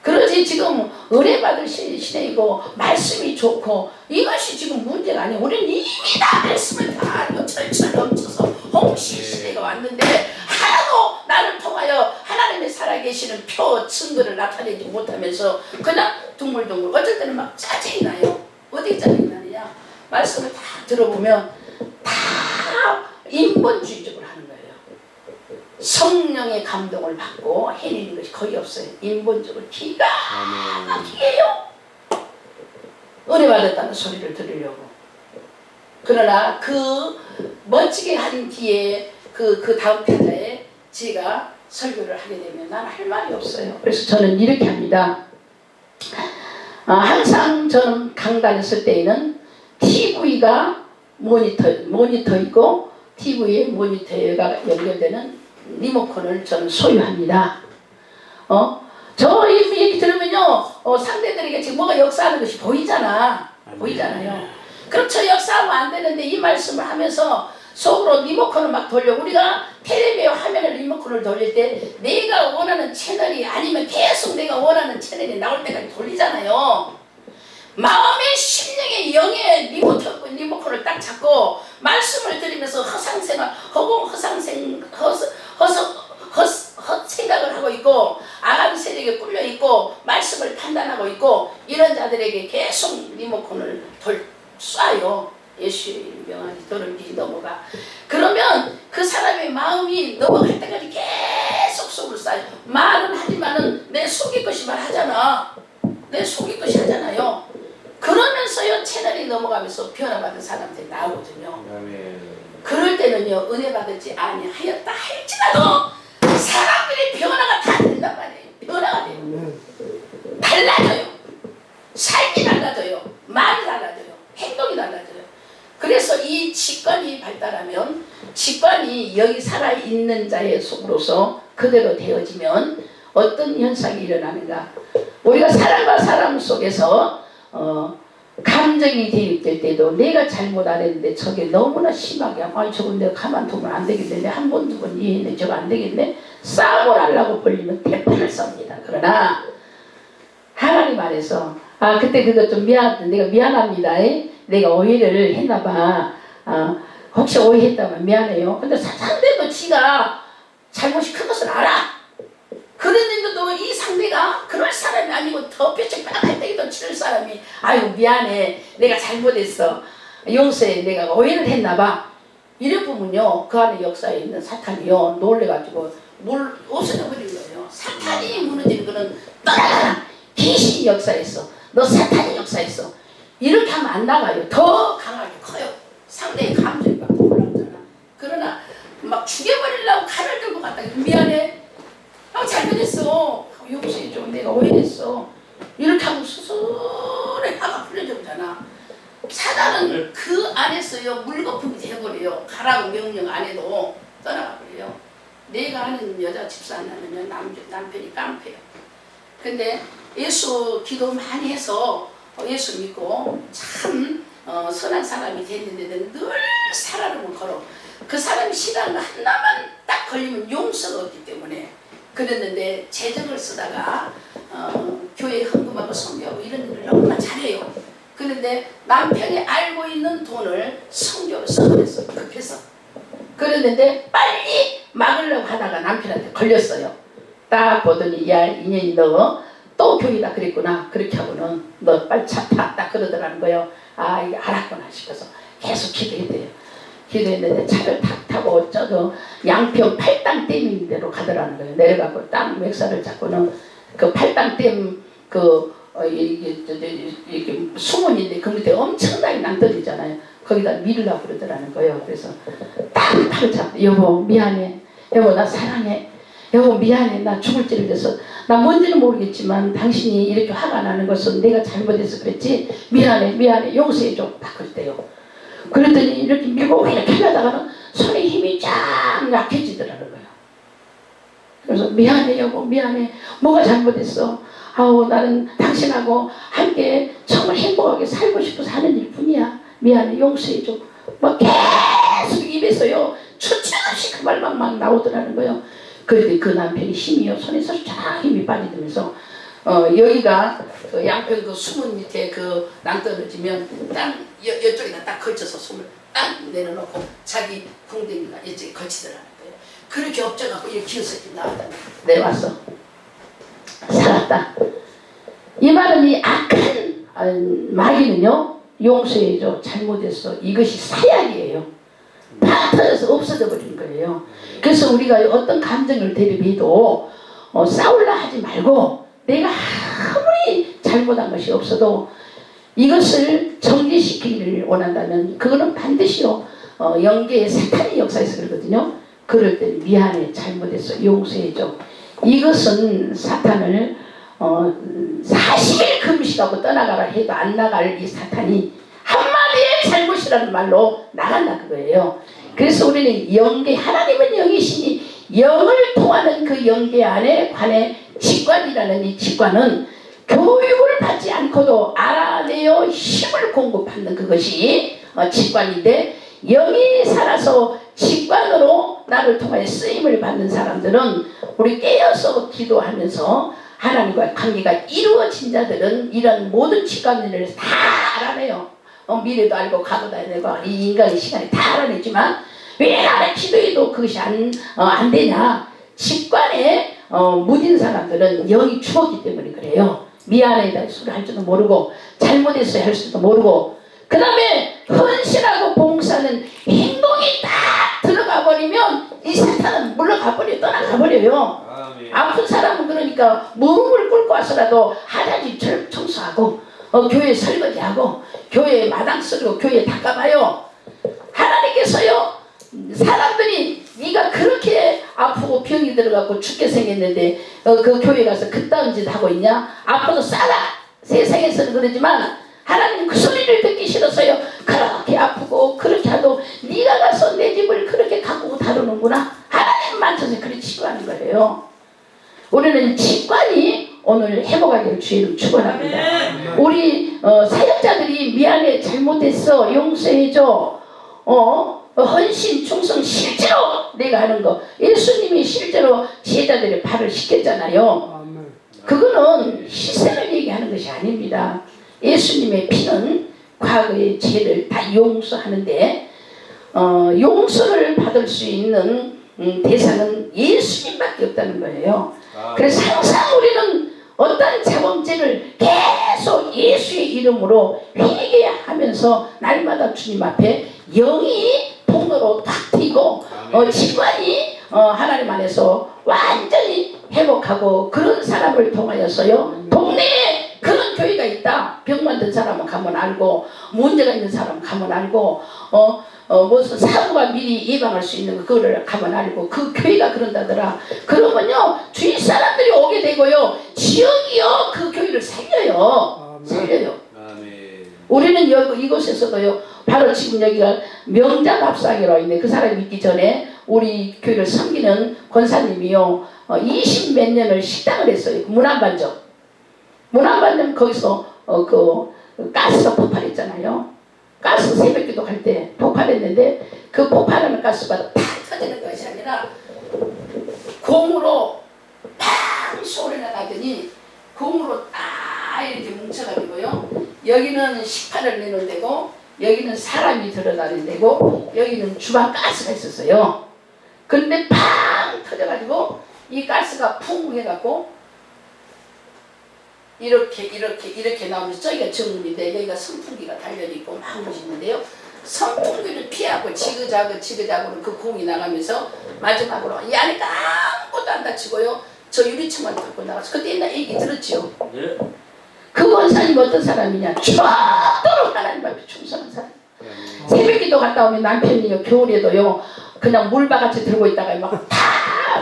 그러지 지금 은혜 받을 시대이고 말씀이 좋고 이것이 지금 문제가 아니에요. 우리는 이미 다 말씀을 다 알고 철철 넘쳐서 홍시 시대가 왔는데 하나도 나를 통하여 하나님의 살아계시는 표 증거를 나타내지 못하면서 그냥 둥글둥글 어쩔 때는 막 짜증이 나요. 어디 짜증이 나느냐. 말씀을 다 들어보면 다 인본주의적으로 하는 거예요. 성령의 감동을 받고 해내는 것이 거의 없어요. 인본적으로 기가 막히게 해요. 은혜 받았다는 소리를 들으려고. 그러나 그 멋지게 한 뒤에 그 다음 편자에 제가 설교를 하게 되면 난 할 말이 없어요. 그래서 저는 이렇게 합니다. 항상 저는 강단했을 때에는 TV가 모니터이고 TV에 모니터가 연결되는 리모컨을 저는 소유합니다. 저 얘기 들으면요, 상대들에게 지금 뭐가 역사하는 것이 보이잖아요. 그럼 저 역사하면 안 되는데 이 말씀을 하면서 속으로 리모컨을 막 돌려. 우리가 텔레비전 화면에 리모컨을 돌릴 때 내가 원하는 채널이 아니면 계속 내가 원하는 채널이 나올 때까지 돌리잖아요. 마음의 심령의 영의 리모컨을 딱 잡고 말씀을 들으면서 생각을 하고 있고 아가미 세력에 꿀려 있고 말씀을 판단하고 있고 이런 자들에게 계속 리모컨을 쏴요. 예수의 명함이 도름이 넘어가. 그러면 그 사람의 마음이 넘어갈 때까지 계속 속을 쏴요. 말은 하지만은 내 속의 것이 말하잖아. 내 속의 것이 하잖아요. 그러면서요 채널이 넘어가면서 변화받은 사람들이 나오거든요. 그럴 때는요 은혜 받을지 아니하였다 할지라도 사람들의 변화가 다 된단 말이에요. 변화가 돼요. 달라져요. 삶이 달라져요. 말이 달라져요. 행동이 달라져요. 그래서 이 직관이 발달하면 직관이 여기 살아있는 자의 속으로서 그대로 되어지면 어떤 현상이 일어나는가. 우리가 사람과 사람 속에서 감정이 대입될 때도 내가 잘못 안 했는데 저게 너무나 심하게 아니 저건 내가 가만두면 안 되겠네. 내가 한 번 두 번 이해했네. 저거 안 되겠네. 싸움을 하려고 벌리면 대판을 썹니다. 그러나 하나님 안에서 그때 그거 좀 내가 미안합니다. 내가 오해를 했나봐. 혹시 오해했다면 미안해요. 근데 상대도 지가 잘못이 큰 것을 알아. 그랬는데도 이 상대가 그럴 사람이 아니고 더 뼈쪽 빨간때기도 칠 사람이 아유 미안해. 내가 잘못했어. 용서해. 내가 오해를 했나봐. 이래 보면요. 그 안에 역사에 있는 사탄이요. 놀래가지고 없어져버린 거예요. 사탄이 무너지는 거는 떠나가라. 귀신이 역사했어. 너 사탄이 역사했어. 이렇게 하면 안 나가요. 더 강하게 커요. 상대의 감정이 막 올라오잖아. 그러나 막 죽여버리려고 칼을 들고 갔다. 미안해. 잘못했어. 용서해줘. 내가 오해했어. 이렇게 하고 수술에 화가 풀려졌잖아. 사단은 그 안에서요 물거품이 되어버려요. 가라고 명령 안 해도 떠나가버려요. 내가 아는 여자 집사는 남편이 깡패요. 근데 예수 기도 많이 해서 예수 믿고 참 선한 사람이 됐는데 늘 살아름을 걸어. 그 사람이 싫어하는 거 하나만 딱 걸리면 용서가 없기 때문에 그랬는데 재정을 쓰다가 교회 헌금하고 성교하고 이런 일을 너무나 잘해요. 그런데 남편이 알고 있는 돈을 성교로 써버렸어. 급해서. 그랬는데 빨리 막으려고 하다가 남편한테 걸렸어요. 딱 보더니 야 인연이 너 또 교회다 그랬구나. 그렇게 하고는 너 빨리 차 타. 딱 그러더라는 거예요. 아 이게 알았구나 싶어서 계속 기도했대요. 기도했는데 차를 탁 타고 저거 양평 팔당댐 데로 가더라는 거예요. 내려가고 땅 맥살을 잡고는 그 팔당댐 이게 수문인데 그 밑에 엄청나게 낭떠러지잖아요. 거기다 밀으려고 그러더라는 거예요. 그래서 딱 팔을 잡고 여보 미안해. 여보 나 사랑해. 여보 미안해. 나 죽을 찌를 돼서 나 뭔지는 모르겠지만 당신이 이렇게 화가 나는 것은 내가 잘못해서 그랬지. 미안해 용서해줘. 딱 그랬대요. 그랬더니 이렇게 밀고 이렇게 하려다가는 손에 힘이 쫙 약해지더라는 거예요. 그래서 미안해 여보 미안해. 뭐가 잘못했어. 아우 나는 당신하고 함께 정말 행복하게 살고 싶어서 하는 일뿐이야. 미안해 용서해줘. 막 계속 입에서요 주체없이 그 말만 막 나오더라는 거예요. 그런데 그 남편이 힘이요 손에서 쫙 힘이 빠지면서 여기가 그 양평 그 수문 밑에 그 낭떠러지면 딱 이쪽에다 딱 걸쳐서 숨을 딱 내려놓고 자기 궁뎅이가 이쪽에 걸치더라는 거예요. 그렇게 엎져갖고 이렇게 기어서 나왔다. 내려왔어. 살았다. 이 말은 이 악한 마귀는요 용서해줘 잘못했어 이것이 사약이에요. 다 터져서 없어져 버리는 거예요. 그래서 우리가 어떤 감정을 대립해도 싸울라 하지 말고 내가 아무리 잘못한 것이 없어도 이것을 정리시키기를 원한다면 그거는 반드시요 영계의 사탄의 역사에서 그러거든요. 그럴 때 미안해 잘못했어 용서해줘. 이것은 사탄을 40일 금식하고 떠나가라 해도 안 나갈 이 사탄이 한마디의 잘못이라는 말로 나간다 그거예요. 그래서 우리는 영계 하나님은 영이시니 영을 통하는 그 영계 안에 관해 직관이라는 이 직관은 교육을 받지 않고도 알아내어 힘을 공급하는 그것이 직관인데 영이 살아서 직관으로 나를 통하여 쓰임을 받는 사람들은 우리 깨어서 기도하면서 하나님과의 관계가 이루어진 자들은 이런 모든 직관들을 다 알아내요. 미래도 알고 과거도 알고 이 인간의 시간이 다 알아냈지만 왜 나를 기도해도 그것이 안 되냐. 직관에 무딘 사람들은 영이 죽었기 때문에 그래요. 미안해 소리 할 줄도 모르고 잘못했어야 할 수도 모르고 그 다음에 헌신하고 봉사는 행동이 딱 들어가 버리면 이 사탄은 물러가 버려요. 떠나가 버려요. 아픈 사람은 그러니까 무릎을 꿇고 와서라도 하나님 청소하고 교회 설거지하고 교회 마당 쓸고 교회 닦아봐요. 하나님께서요 사람들이 네가 그렇게 아프고 병이 들어가고 죽게 생겼는데 그 교회 가서 그따운 짓 하고 있냐? 아파도 싸다. 세상에서는 그러지만 하나님 그 소리를 듣기 싫어서요 그렇게 아프고 그렇게 하도 네가 가서 내 집을 그렇게 가꾸고 다루는구나. 하나님 만져서 그렇게 치료하는 거예요. 우리는 직관이 오늘 회복하기를 주의를 축원합니다. 우리 사역자들이 미안해 잘못했어 용서해줘 헌신 충성 실제로 내가 하는 거 예수님이 실제로 제자들의 발을 씻겼잖아요. 그거는 희생을 얘기하는 것이 아닙니다. 예수님의 피는 과거의 죄를 다 용서하는데 용서를 받을 수 있는 대상은 예수님밖에 없다는 거예요. 그래서 항상 우리는 어떤 자범죄를 계속 예수의 이름으로 회개하면서 날마다 주님 앞에 영이 통로로 탁 트이고 직관이 하나님 안에서 완전히 회복하고 그런 사람을 통하여서요 동네에 그런 교회 교회가 있다. 병 만든 사람은 가면 알고, 문제가 있는 사람은 가면 알고, 무슨 사고가 미리 예방할 수 있는 그거를 가면 알고, 그 교회가 그런다더라. 그러면요, 주위 사람들이 오게 되고요, 지역이요, 그 교회를 살려요. 살려요. 우리는 이곳에서도요, 바로 지금 여기가 명자갑상이라고 있는데, 그 사람이 있기 전에 우리 교회를 섬기는 권사님이요, 20몇 년을 식당을 했어요. 문안반점. 문안반점 거기서 그 가스가 폭발했잖아요. 가스 새벽기도 갈 때 폭발했는데, 그 폭발하는 가스가 팍 터지는 것이 아니라 공으로 팍 소리가 나더니 공으로 딱 이렇게 뭉쳐가지고요, 여기는 식판을 내는 데고, 여기는 사람이 들어가는 데고, 여기는 주방 가스가 있었어요. 그런데 팡 터져가지고 이 가스가 풍 해갖고 이렇게 나오면서, 저기가 정문인데 여기가 선풍기가 달려있고 막 멋있는데요, 선풍기를 피하고 지그자그로 그 공이 나가면서 마지막으로 이 안에 아무것도 안 다치고요, 저 유리창만 뚫고 나가서, 그때 옛날 얘기 들었죠. 네. 그 권사님 어떤 사람이냐, 죽도록 하나님 앞에 충성한 사람. 새벽기도 갔다 오면 남편이요, 겨울에도요, 그냥 물바가지 들고 있다가 막 다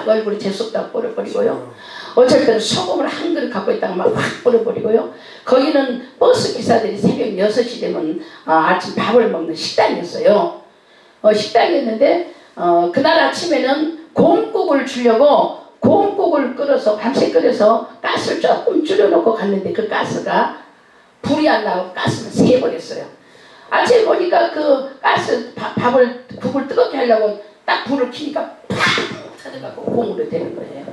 얼굴에 재수없다고 뿌려버리고요, 어쩔 때는 소금을 한 그릇 갖고 있다가 막 확 뿌려버리고요. 거기는 버스 기사들이 새벽 6시 되면 아침 밥을 먹는 식당이었어요. 식당이었는데 그날 아침에는 곰국을 주려고 곰국을 끓여서 밤새 끓여서 가스를 조금 줄여놓고 갔는데, 그 가스가 불이 안 나고 가스는 새버렸어요. 아침에 보니까 그 가스 국을 뜨겁게 하려고 딱 불을 켜니까 팍 터져갖고 공으로 되는 거예요.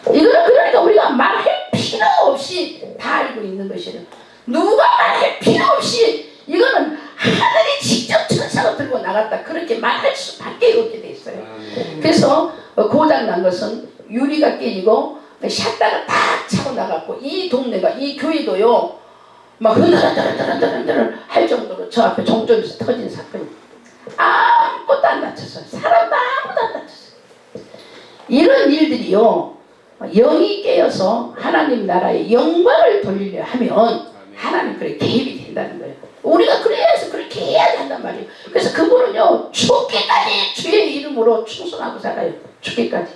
이거는 그러니까 우리가 말할 필요 없이 다 알고 있는 것이에요. 누가 말할 필요 없이 이거는 하늘이 직접 천사가 들고 나갔다, 그렇게 말할 수밖에 없게 돼 있어요. 그래서 고장난 것은 유리가 깨지고 샷다가 딱 차고 나갔고, 이 동네가, 이 교회도요, 막 흔들흔들 할 정도로 저 앞에 종점에서 터진 사건이 아무것도 안 다쳤어요. 사람도 아무도 안 다쳤어요. 이런 일들이요, 영이 깨어서 하나님 나라의 영광을 돌리려 하면 하나님 그렇게 개입이 된다는 거예요. 우리가 그래서 그렇게 해야 한단 말이에요. 그래서 그분은요, 죽기까지 주의 이름으로 충성하고 살아요. 죽기까지.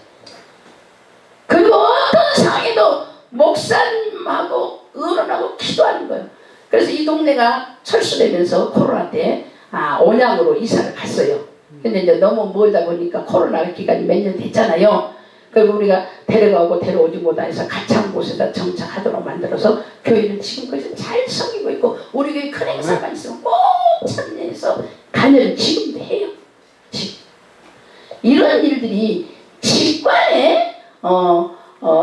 그리고 어떤 상황에도 목사님하고 의논하고 기도하는 거예요. 그래서 이 동네가 철수되면서 코로나 때 온양으로 이사를 갔어요. 근데 이제 너무 멀다 보니까 코로나 기간이 몇 년 됐잖아요. 그리고 우리가 데려가고 데려오지 못해서 가창 곳에다 정착하도록 만들어서 교회는 지금까지 잘 섬기고 있고, 우리 교회 큰 행사가 있으면 꼭 참여해서 간여를 지금도 해요. 지금. 이런 일들이 직관에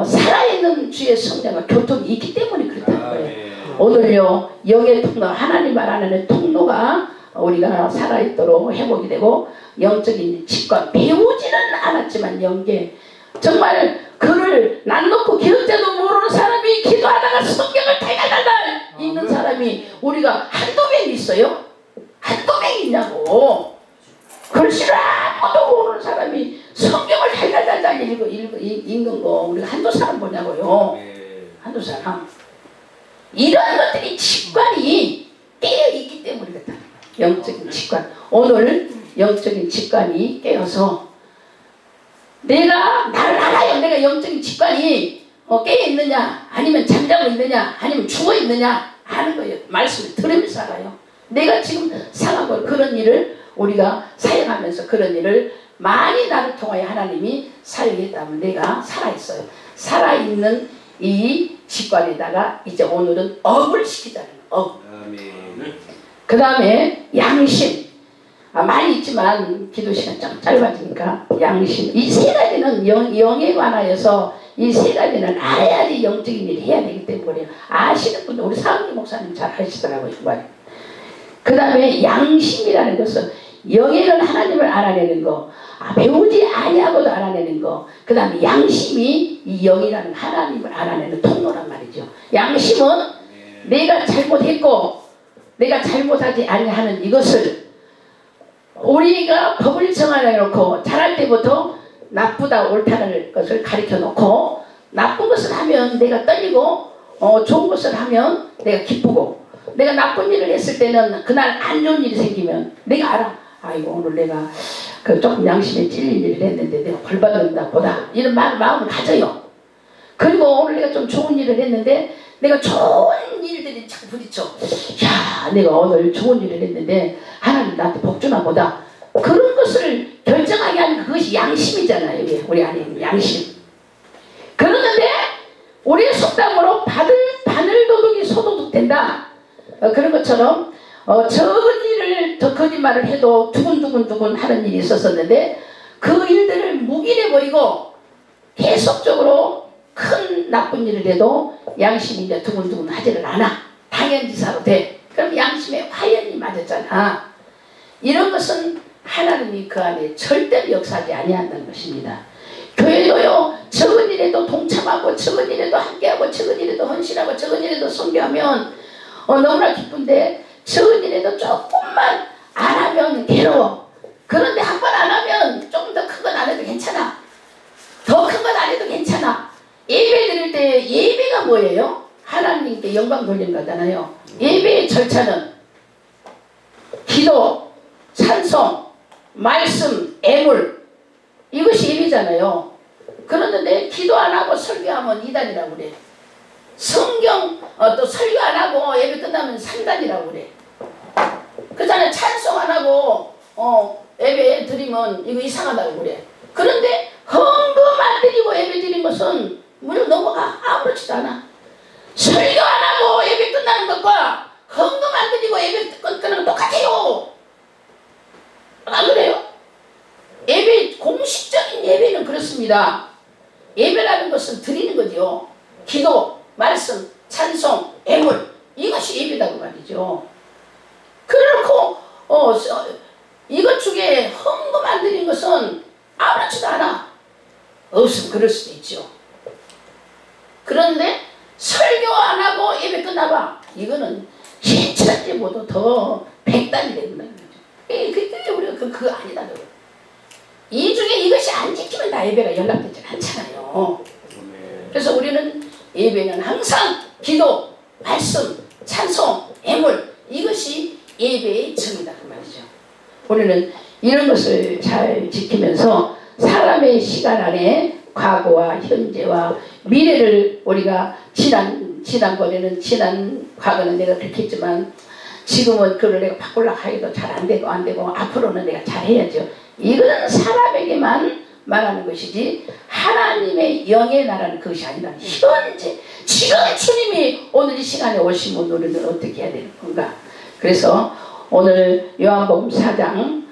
살아있는 주의 성령과 교통이 있기 때문에 그렇다는 거예요. 오늘요, 영의 통로, 하나님 말하는 통로가 우리가 살아있도록 회복이 되고, 영적인 직관, 배우지는 않았지만 영계, 정말 글을 난 놓고 기억자도 모르는 사람이 기도하다가 성경을 달달달달 읽는 사람이 우리가 한두 명 있어요? 한두 명 있냐고. 글씨를 아무도 모르는 사람이 성경을 달달달달 읽는 거 우리가 한두 사람 보냐고요. 한두 사람. 이런 것들이 직관이 깨어있기 때문에 그렇다. 영적인 직관. 오늘 영적인 직관이 깨어서 내가 나를 알아요. 내가 영적인 직관이 깨어있느냐, 아니면 잠자고 있느냐, 아니면 죽어있느냐 하는 거예요. 말씀을 들으면서 알아요. 내가 지금 상하고 그런 일을 우리가 사용하면서 그런 일을 많이 나를 통하여 하나님이 사용했다면 내가 살아있어요. 살아있는 이 직관에다가 이제 오늘은 업을 시키자는 업. 그 다음에 양심. 많이 있지만 기도 시간 좀 짧아지니까 양심. 이 세 가지는 영에 관하여서 이 세 가지는 알아야지 영적인 일을 해야 되기 때문에 아시는 분들, 우리 사은기 목사님 잘 하시더라고요. 그 다음에 양심이라는 것은 영에는 하나님을 알아내는 거, 배우지 아니하고도 알아내는 거. 그 다음에 양심이 이 영이라는 하나님을 알아내는 통로란 말이죠. 양심은 내가 잘못했고 내가 잘못하지 아니하는 이것을 우리가 법을 정해놓고 자랄 때부터 나쁘다 옳다는 것을 가르쳐 놓고, 나쁜 것을 하면 내가 떨리고 좋은 것을 하면 내가 기쁘고, 내가 나쁜 일을 했을 때는 그날 안 좋은 일이 생기면 내가 알아. 아이고 오늘 내가 그 조금 양심에 찔린 일을 했는데 내가 벌 받는다 보다, 이런 마음을 가져요. 그리고 오늘 내가 좀 좋은 일을 했는데 내가 좋은 일들이 자꾸 부딪혀. 야, 내가 오늘 좋은 일을 했는데 하나님 나한테 복 주나 보다. 그런 것을 결정하게 하는 그것이 양심이잖아요. 이게 우리 안에 있는 양심. 그러는데 우리의 속담으로 바늘도둑이 소도둑 된다. 그런 것처럼 적은 일을 더 거짓말을 해도 두근두근 하는 일이 있었었는데 그 일들을 묵인해 버리고 계속적으로 큰 나쁜 일을 해도 양심이 이제 두근두근 하지를 않아. 당연지사로 돼. 그럼 양심에 화연이 맞았잖아. 이런 것은 하나님이 그 안에 절대로 역사하지 아니한다는 것입니다. 교회도요, 적은 일에도 동참하고 적은 일에도 함께하고 적은 일에도 헌신하고 적은 일에도 선교하면 너무나 기쁜데 적은 일에도 조금만 안 하면 괴로워. 그런데 한 번 안 하면 조금 더 큰 건 안 해도 괜찮아. 더 큰 건 안 해도 괜찮아. 예배 드릴 때 예배가 뭐예요? 하나님께 영광 돌리는 거잖아요. 예배의 절차는 기도, 찬송, 말씀, 애물, 이것이 예배잖아요. 그런데 기도 안 하고 설교하면 2단이라고 그래. 성경 또 설교 안 하고 예배 끝나면 3단이라고 그래. 그잖아요. 찬송 안 하고 예배 드리면 이거 이상하다고 그래. 그런데 헌금 안 드리고 예배 드린 것은 물론 넘어가. 아무렇지도 않아. 설교 안 하고 예배 끝나는 것과 헌금 안 드리고 예배 끝나는 건 똑같아요. 안 그래요? 예배, 공식적인 예배는 그렇습니다. 예배라는 것은 드리는 거죠. 기도, 말씀, 찬송, 애물, 이것이 예배다고 말이죠. 그래놓고 이것 중에 헌금 안 드린 것은 아무렇지도 않아. 없으면 그럴 수도 있죠. 그런데 설교 안 하고 예배 끝나봐. 이거는 신천지보다 더 100단이 되는 거죠. 그게 우리가 그거 아니다. 이 중에 이것이 안 지키면 다 예배가 연락되지 않잖아요. 그래서 우리는 예배는 항상 기도, 말씀, 찬송, 애물, 이것이 예배의 정이다 그 말이죠. 우리는 이런 것을 잘 지키면서 사람의 시간 안에 과거와 현재와 미래를 우리가 지난번에는 지난 과거는 내가 그렇게 했지만 지금은 그걸 내가 바꾸려고 하기도 잘 안 되고 앞으로는 내가 잘해야죠. 이거는 사람에게만 말하는 것이지 하나님의 영의 나라는 그것이 아니다. 현재 지금 주님이 오늘 이 시간에 오시면 우리는 어떻게 해야 되는 건가. 그래서 오늘 요한복음 4장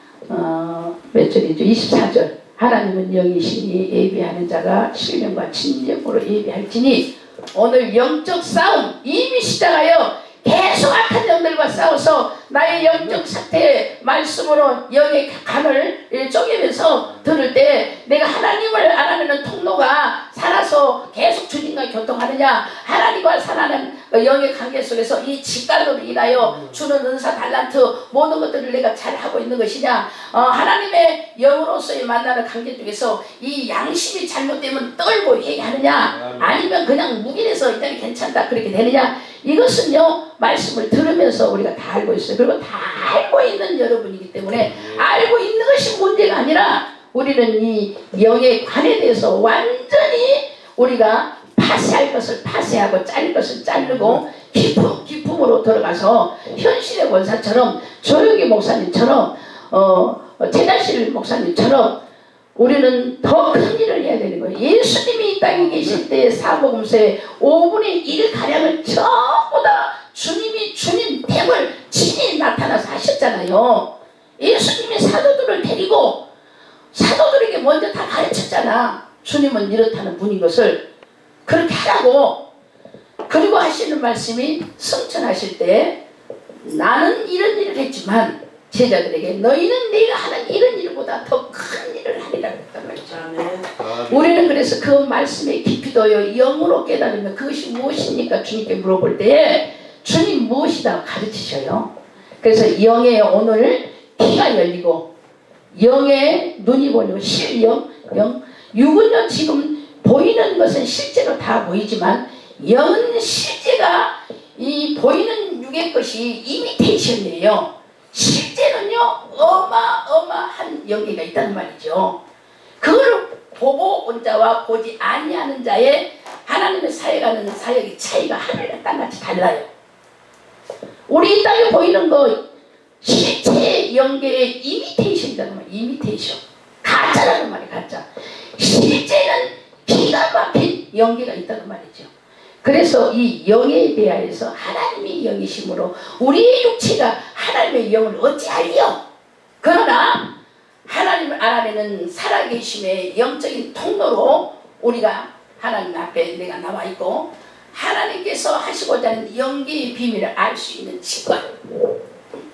몇 절이죠? 24절. 하나님은 영이시니 예배하는 자가 신령과 진정으로 예배할지니 오늘 영적 싸움 이미 시작하여 계속 악한 영들과 싸워서 나의 영적 상태에 말씀으로 영의 간을 쪼개면서 들을 때 내가 하나님을 알아내는 통로가 살아서 계속 주님과 교통하느냐, 하나님과 살아가는 영의 관계 속에서 이 직관으로 인하여 주는 은사 달란트 모든 것들을 내가 잘하고 있는 것이냐, 하나님의 영으로서의 만나는 관계 중에서 이 양심이 잘못되면 떨고 얘기하느냐, 아니면 그냥 묵인해서 일단 괜찮다 그렇게 되느냐. 이것은요 말씀을 들으면서 우리가 다 알고 있어요. 그리고 다 알고 있는 여러분이기 때문에 알고 있는 것이 문제가 아니라 우리는 이 영의 관에 대해서 완전히 우리가 파쇄할 것을 파쇄하고 자를 것을 자르고 기품으로 들어가서 현실의 권사처럼 조용기 목사님처럼 최다실 목사님처럼 우리는 더 큰 일을 해야 되는 거예요. 예수님이 이 땅에 계실 때 사복음서에 5분의 1가량을 전부 다 주님이 주님 됨을 친히 나타나서 하셨잖아요. 예수님이 사도들을 데리고 사도들에게 먼저 다 가르쳤잖아. 주님은 이렇다는 분인 것을 그렇게 하라고. 그리고 하시는 말씀이 성천하실 때 나는 이런 일을 했지만 제자들에게 너희는 내가 하는 이런 일보다 더 큰 일을 하리라 그랬단 말이죠. 우리는 그래서 그 말씀의 깊이도요 영으로 깨달으면 그것이 무엇입니까? 주님께 물어볼 때 주님 무엇이다 가르치셔요. 그래서 영의 오늘 귀가 열리고 영의 눈이 보이고 실영 육은요 지금 보이는 것은 실제로 다 보이지만 영은 실제가 이 보이는 육의 것이 이미테이션이에요. 실제는요 어마어마한 영계가 있다는 말이죠. 그걸 보고 온 자와 보지 아니하는 자의 하나님의 사역하는 사역의 차이가 하늘과 땅같이 달라요. 우리 이 땅에 보이는 거 실제 영계의 이미테이션이라는 말, 이미테이션. 가짜라는 말이 가짜. 실제는 기가 막힌 영계가 있다는 말이죠. 그래서 이 영에 대하여서 하나님이 영이심으로 우리의 육체가 하나님의 영을 어찌하리요? 그러나 하나님을 알아내는 살아계심의 영적인 통로로 우리가 하나님 앞에 내가 나와 있고 하나님께서 하시고자 하는 영계의 비밀을 알 수 있는 직관,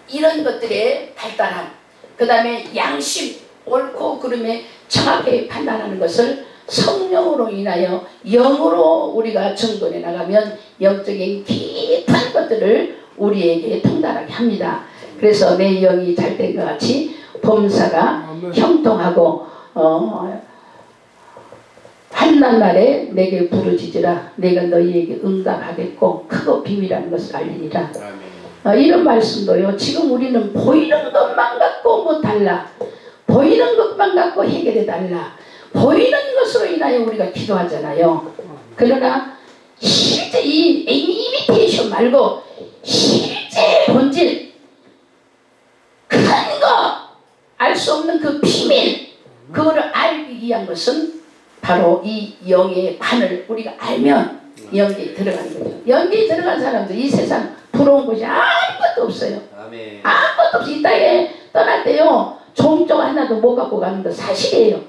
이런 것들의 발달함, 그 다음에 양심, 옳고 그름에 정확하게 판단하는 것을 성령으로 인하여 영으로 우리가 정돈해 나가면 영적인 깊은 것들을 우리에게 통달하게 합니다. 그래서 내 영이 잘 된 것 같이 범사가 형통하고 환난 날에 내게 부르짖으라 내가 너희에게 응답하겠고 크고 비밀한 것을 알리니라. 이런 말씀도요. 지금 우리는 보이는 것만 갖고 뭐 달라, 보이는 것만 갖고 해결해 달라, 보이는 것으로 인하여 우리가 기도하잖아요. 그러나 실제 이 이미테이션 말고 실제 본질, 큰 거, 알 수 없는 그 비밀, 그거를 알기 위한 것은 바로 이 영의 판을 우리가 알면 영계에 들어가는 거죠. 영계에 들어간 사람들 이 세상 부러운 것이 아무것도 없어요. 아멘. 아무것도 없이 이 땅에 떠날 때요 종종 하나도 못 갖고 가는 거 사실이에요.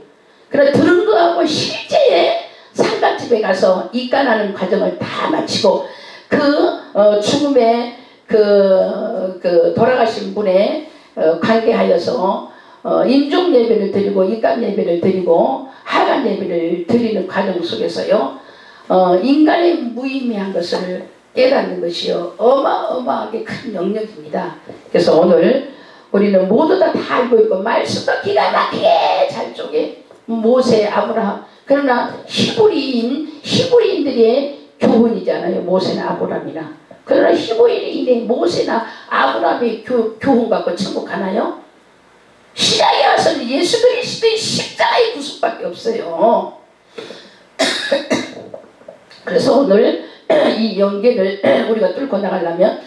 그래 들은 거하고 실제의 상갓집에 가서 입간하는 과정을 다 마치고 죽음의 돌아가신 분의 관계하여서 임종 예배를 드리고 입간 예배를 드리고 하간 예배를 드리는 과정 속에서요 인간의 무의미한 것을 깨닫는 것이요 어마어마하게 큰 영역입니다. 그래서 오늘 우리는 모두 다 알고 있고 말씀도 기가 막히게 잘 쪼개 모세, 아브라함. 그러나 히브리인들의 교훈이잖아요. 모세나 아브라함이나. 그러나 히브리인의 모세나 아브라함의 교훈 갖고 천국 가나요? 신약에 와서는 예수 그리스도의 십자가의 구속밖에 없어요. 그래서 오늘 이 영계를 우리가 뚫고 나가려면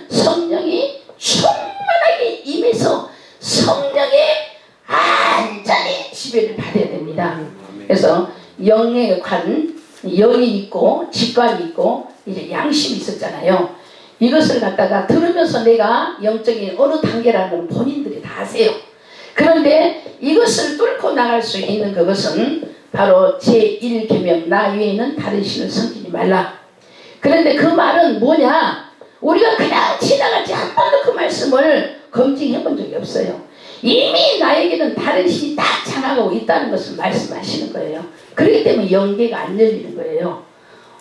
성령이 충만하게 임해서 성령의 완전히 지배를 받아야 됩니다. 그래서 영의 관, 영이 있고 직관이 있고 이제 양심이 있었잖아요. 이것을 갖다가 들으면서 내가 영적인 어느 단계라는 건 본인들이 다 아세요. 그런데 이것을 뚫고 나갈 수 있는 그것은 바로 제1계명 나 외에는 다른 신을 섬기지 말라. 그런데 그 말은 뭐냐? 우리가 그냥 지나갔지 한 번도 그 말씀을 검증해 본 적이 없어요. 이미 나에게는 다른 신이 다 장악하고 있다는 것을 말씀하시는 거예요. 그렇기 때문에 영계가 안 열리는 거예요.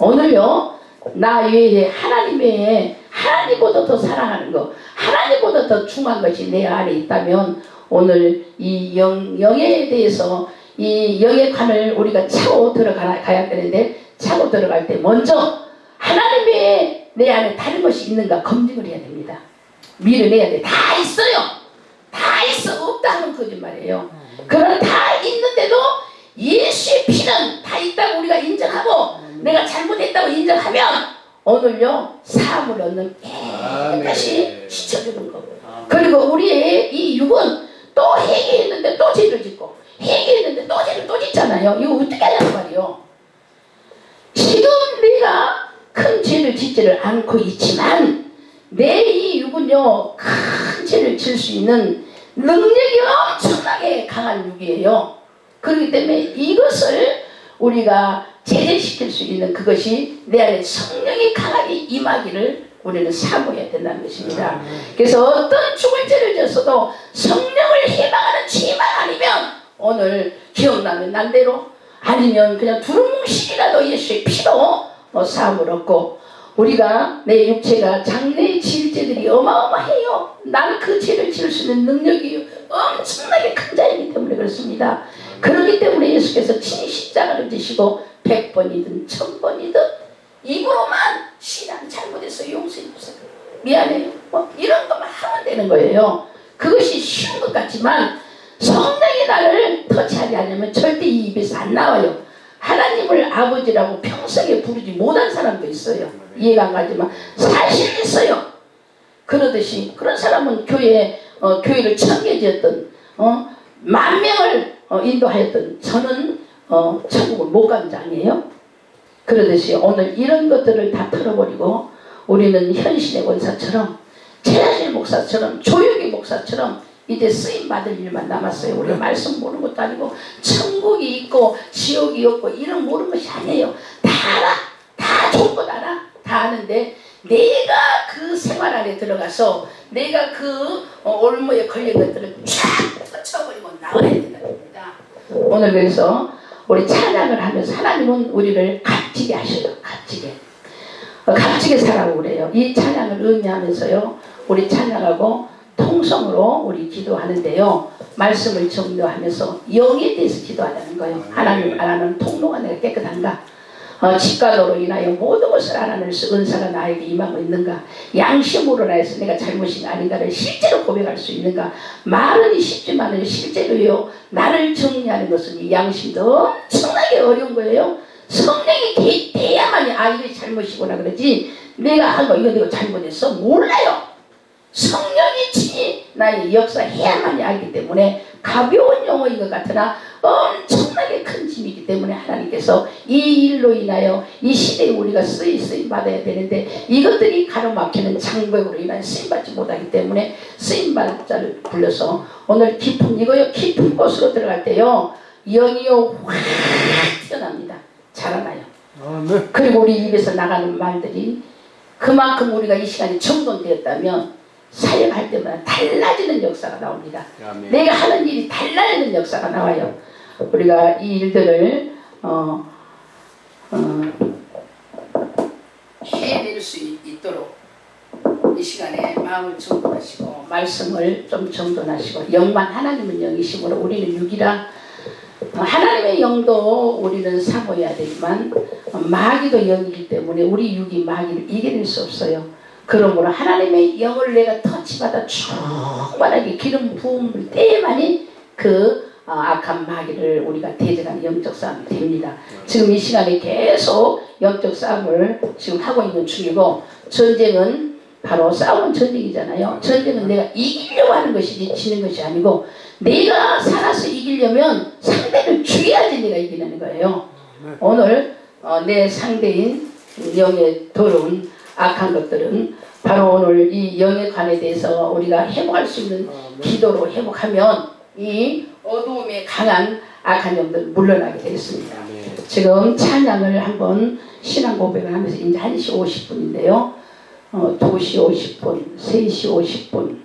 오늘요 나 외에 하나님 외에 하나님보다 더 사랑하는 거, 하나님보다 더 중요한 것이 내 안에 있다면 오늘 이 영에 대해서 이 영의 관을 우리가 차고 들어가야 되는데 차고 들어갈 때 먼저 하나님 외에 내 안에 다른 것이 있는가 검증을 해야 됩니다. 밀어내야 돼. 다 있어요. 다 있어. 없다 하면 거짓말이에요. 그러나 다 있는데도 예수의 피는 다 있다고 우리가 인정하고 내가 잘못했다고 인정하면 오늘요 사함을 얻는 깨끗이 지쳐주는 거. 그리고 우리의 이 육은 또 회개했는데 또 죄를 짓고 회개했는데 또 죄를 또 짓잖아요. 이거 어떻게 하냐는 말이요. 지금 내가 큰 죄를 짓지를 않고 있지만 내 이 육은요 큰 죄를 질 수 있는 능력이 엄청나게 강한 육이에요. 그렇기 때문에 이것을 우리가 제재시킬 수 있는 그것이 내 안에 성령이 강하게 임하기를 우리는 사모해야 된다는 것입니다. 그래서 어떤 죽을 죄를 졌어도 성령을 희망하는 죄만 아니면 오늘 기억나면 난대로 아니면 그냥 두루뭉실이라도 예수의 피로 사함을 얻고 우리가 내 육체가 장래의 질죄들이 어마어마해요. 나는 그 죄를 지을 수 있는 능력이 엄청나게 큰 자이기 때문에 그렇습니다. 그렇기 때문에 예수께서 친히 십자가를 지시고 100번이든 1000번이든 입으로만 신앙 잘못했어요. 용서해 주세요. 미안해요. 뭐 이런 것만 하면 되는 거예요. 그것이 쉬운 것 같지만 성령이 나를 터치하지 않으면 절대 이 입에서 안 나와요. 하나님을 아버지라고 평생에 부르지 못한 사람도 있어요. 이해가 안 가지만 사실 있어요. 그러듯이 그런 사람은 교회를 청계지었던 10,000명을 인도하였던 저는 천국을 못 간 자아니에요. 그러듯이 오늘 이런 것들을 다 털어버리고 우리는 현신의 권사처럼 최하실 목사처럼 조혁의 목사처럼 이제 쓰임받을 일만 남았어요. 우리가 말씀 모르는 것도 아니고 천국이 있고 지옥이 없고 이런 모르는 것이 아니에요. 다 알아. 다 좋은 것 알아. 다 아는데 내가 그 생활 안에 들어가서 내가 그 올무에 걸린 것들을 쫙 쳐버리고 나와야 된다는 겁니다. 오늘 그래서 우리 찬양을 하면서 하나님은 우리를 값지게 하셔요. 값지게 살라고 그래요. 이 찬양을 의미하면서요. 우리 찬양하고 통성으로 우리 기도하는데요. 말씀을 정리하면서 영에 대해서 기도하자는 거예요. 하나님 알아는 통로가 내가 깨끗한가? 직가도로 인하여 모든 것을 알아낼 수 은사가 나에게 임하고 있는가? 양심으로 인해서 내가 잘못이 아닌가를 실제로 고백할 수 있는가? 말은 쉽지만 실제로요. 나를 정리하는 것은 이 양심도 엄청나게 어려운 거예요. 성령이 돼야만이 이게 잘못이구나 그러지 내가 한 거 이거 내가 잘못했어? 몰라요. 성령이 나의 역사해야만이 알기 때문에 가벼운 용어인 것 같으나 엄청나게 큰 짐이기 때문에 하나님께서 이 일로 인하여 이 시대에 우리가 쓰임 받아야 되는데 이것들이 가로막히는 장벽으로 인하여 쓰임 받지 못하기 때문에 쓰임 받을 자를 불러서 오늘 깊은 곳으로 들어갈 때요 영이요 확 튀어납니다. 자라나요. 그리고 우리 입에서 나가는 말들이 그만큼 우리가 이 시간이 정돈되었다면 사역할 때마다 달라지는 역사가 나옵니다. 아멘. 내가 하는 일이 달라지는 역사가 나와요. 우리가 이 일들을 해낼 수 있도록 이 시간에 마음을 정돈하시고 말씀을 좀 정돈하시고 영만 하나님은 영이시므로 우리는 육이라 하나님의 영도 우리는 사모해야 되지만 마귀도 영이기 때문에 우리 육이 마귀를 이겨낼 수 없어요. 그러므로 하나님의 영을 내가 터치받아 충만하게 기름 부음을 때만이 그 악한 마귀를 우리가 대적하는 영적 싸움이 됩니다. 지금 이 시간에 계속 영적 싸움을 지금 하고 있는 중이고 전쟁은 바로 싸움은 전쟁이잖아요. 전쟁은 내가 이기려고 하는 것이지 지는 것이 아니고 내가 살아서 이기려면 상대를 죽여야지 내가 이기는 거예요. 오늘 내 상대인 영의 더러운 악한 것들은 바로 오늘 이 영의 관에 대해서 우리가 회복할 수 있는 기도로 회복하면 이 어두움에 강한 악한 영들 물러나게 되겠습니다. 지금 찬양을 한번 신앙 고백을 하면서 이제 1시 50분인데요. 2시 50분, 3시 50분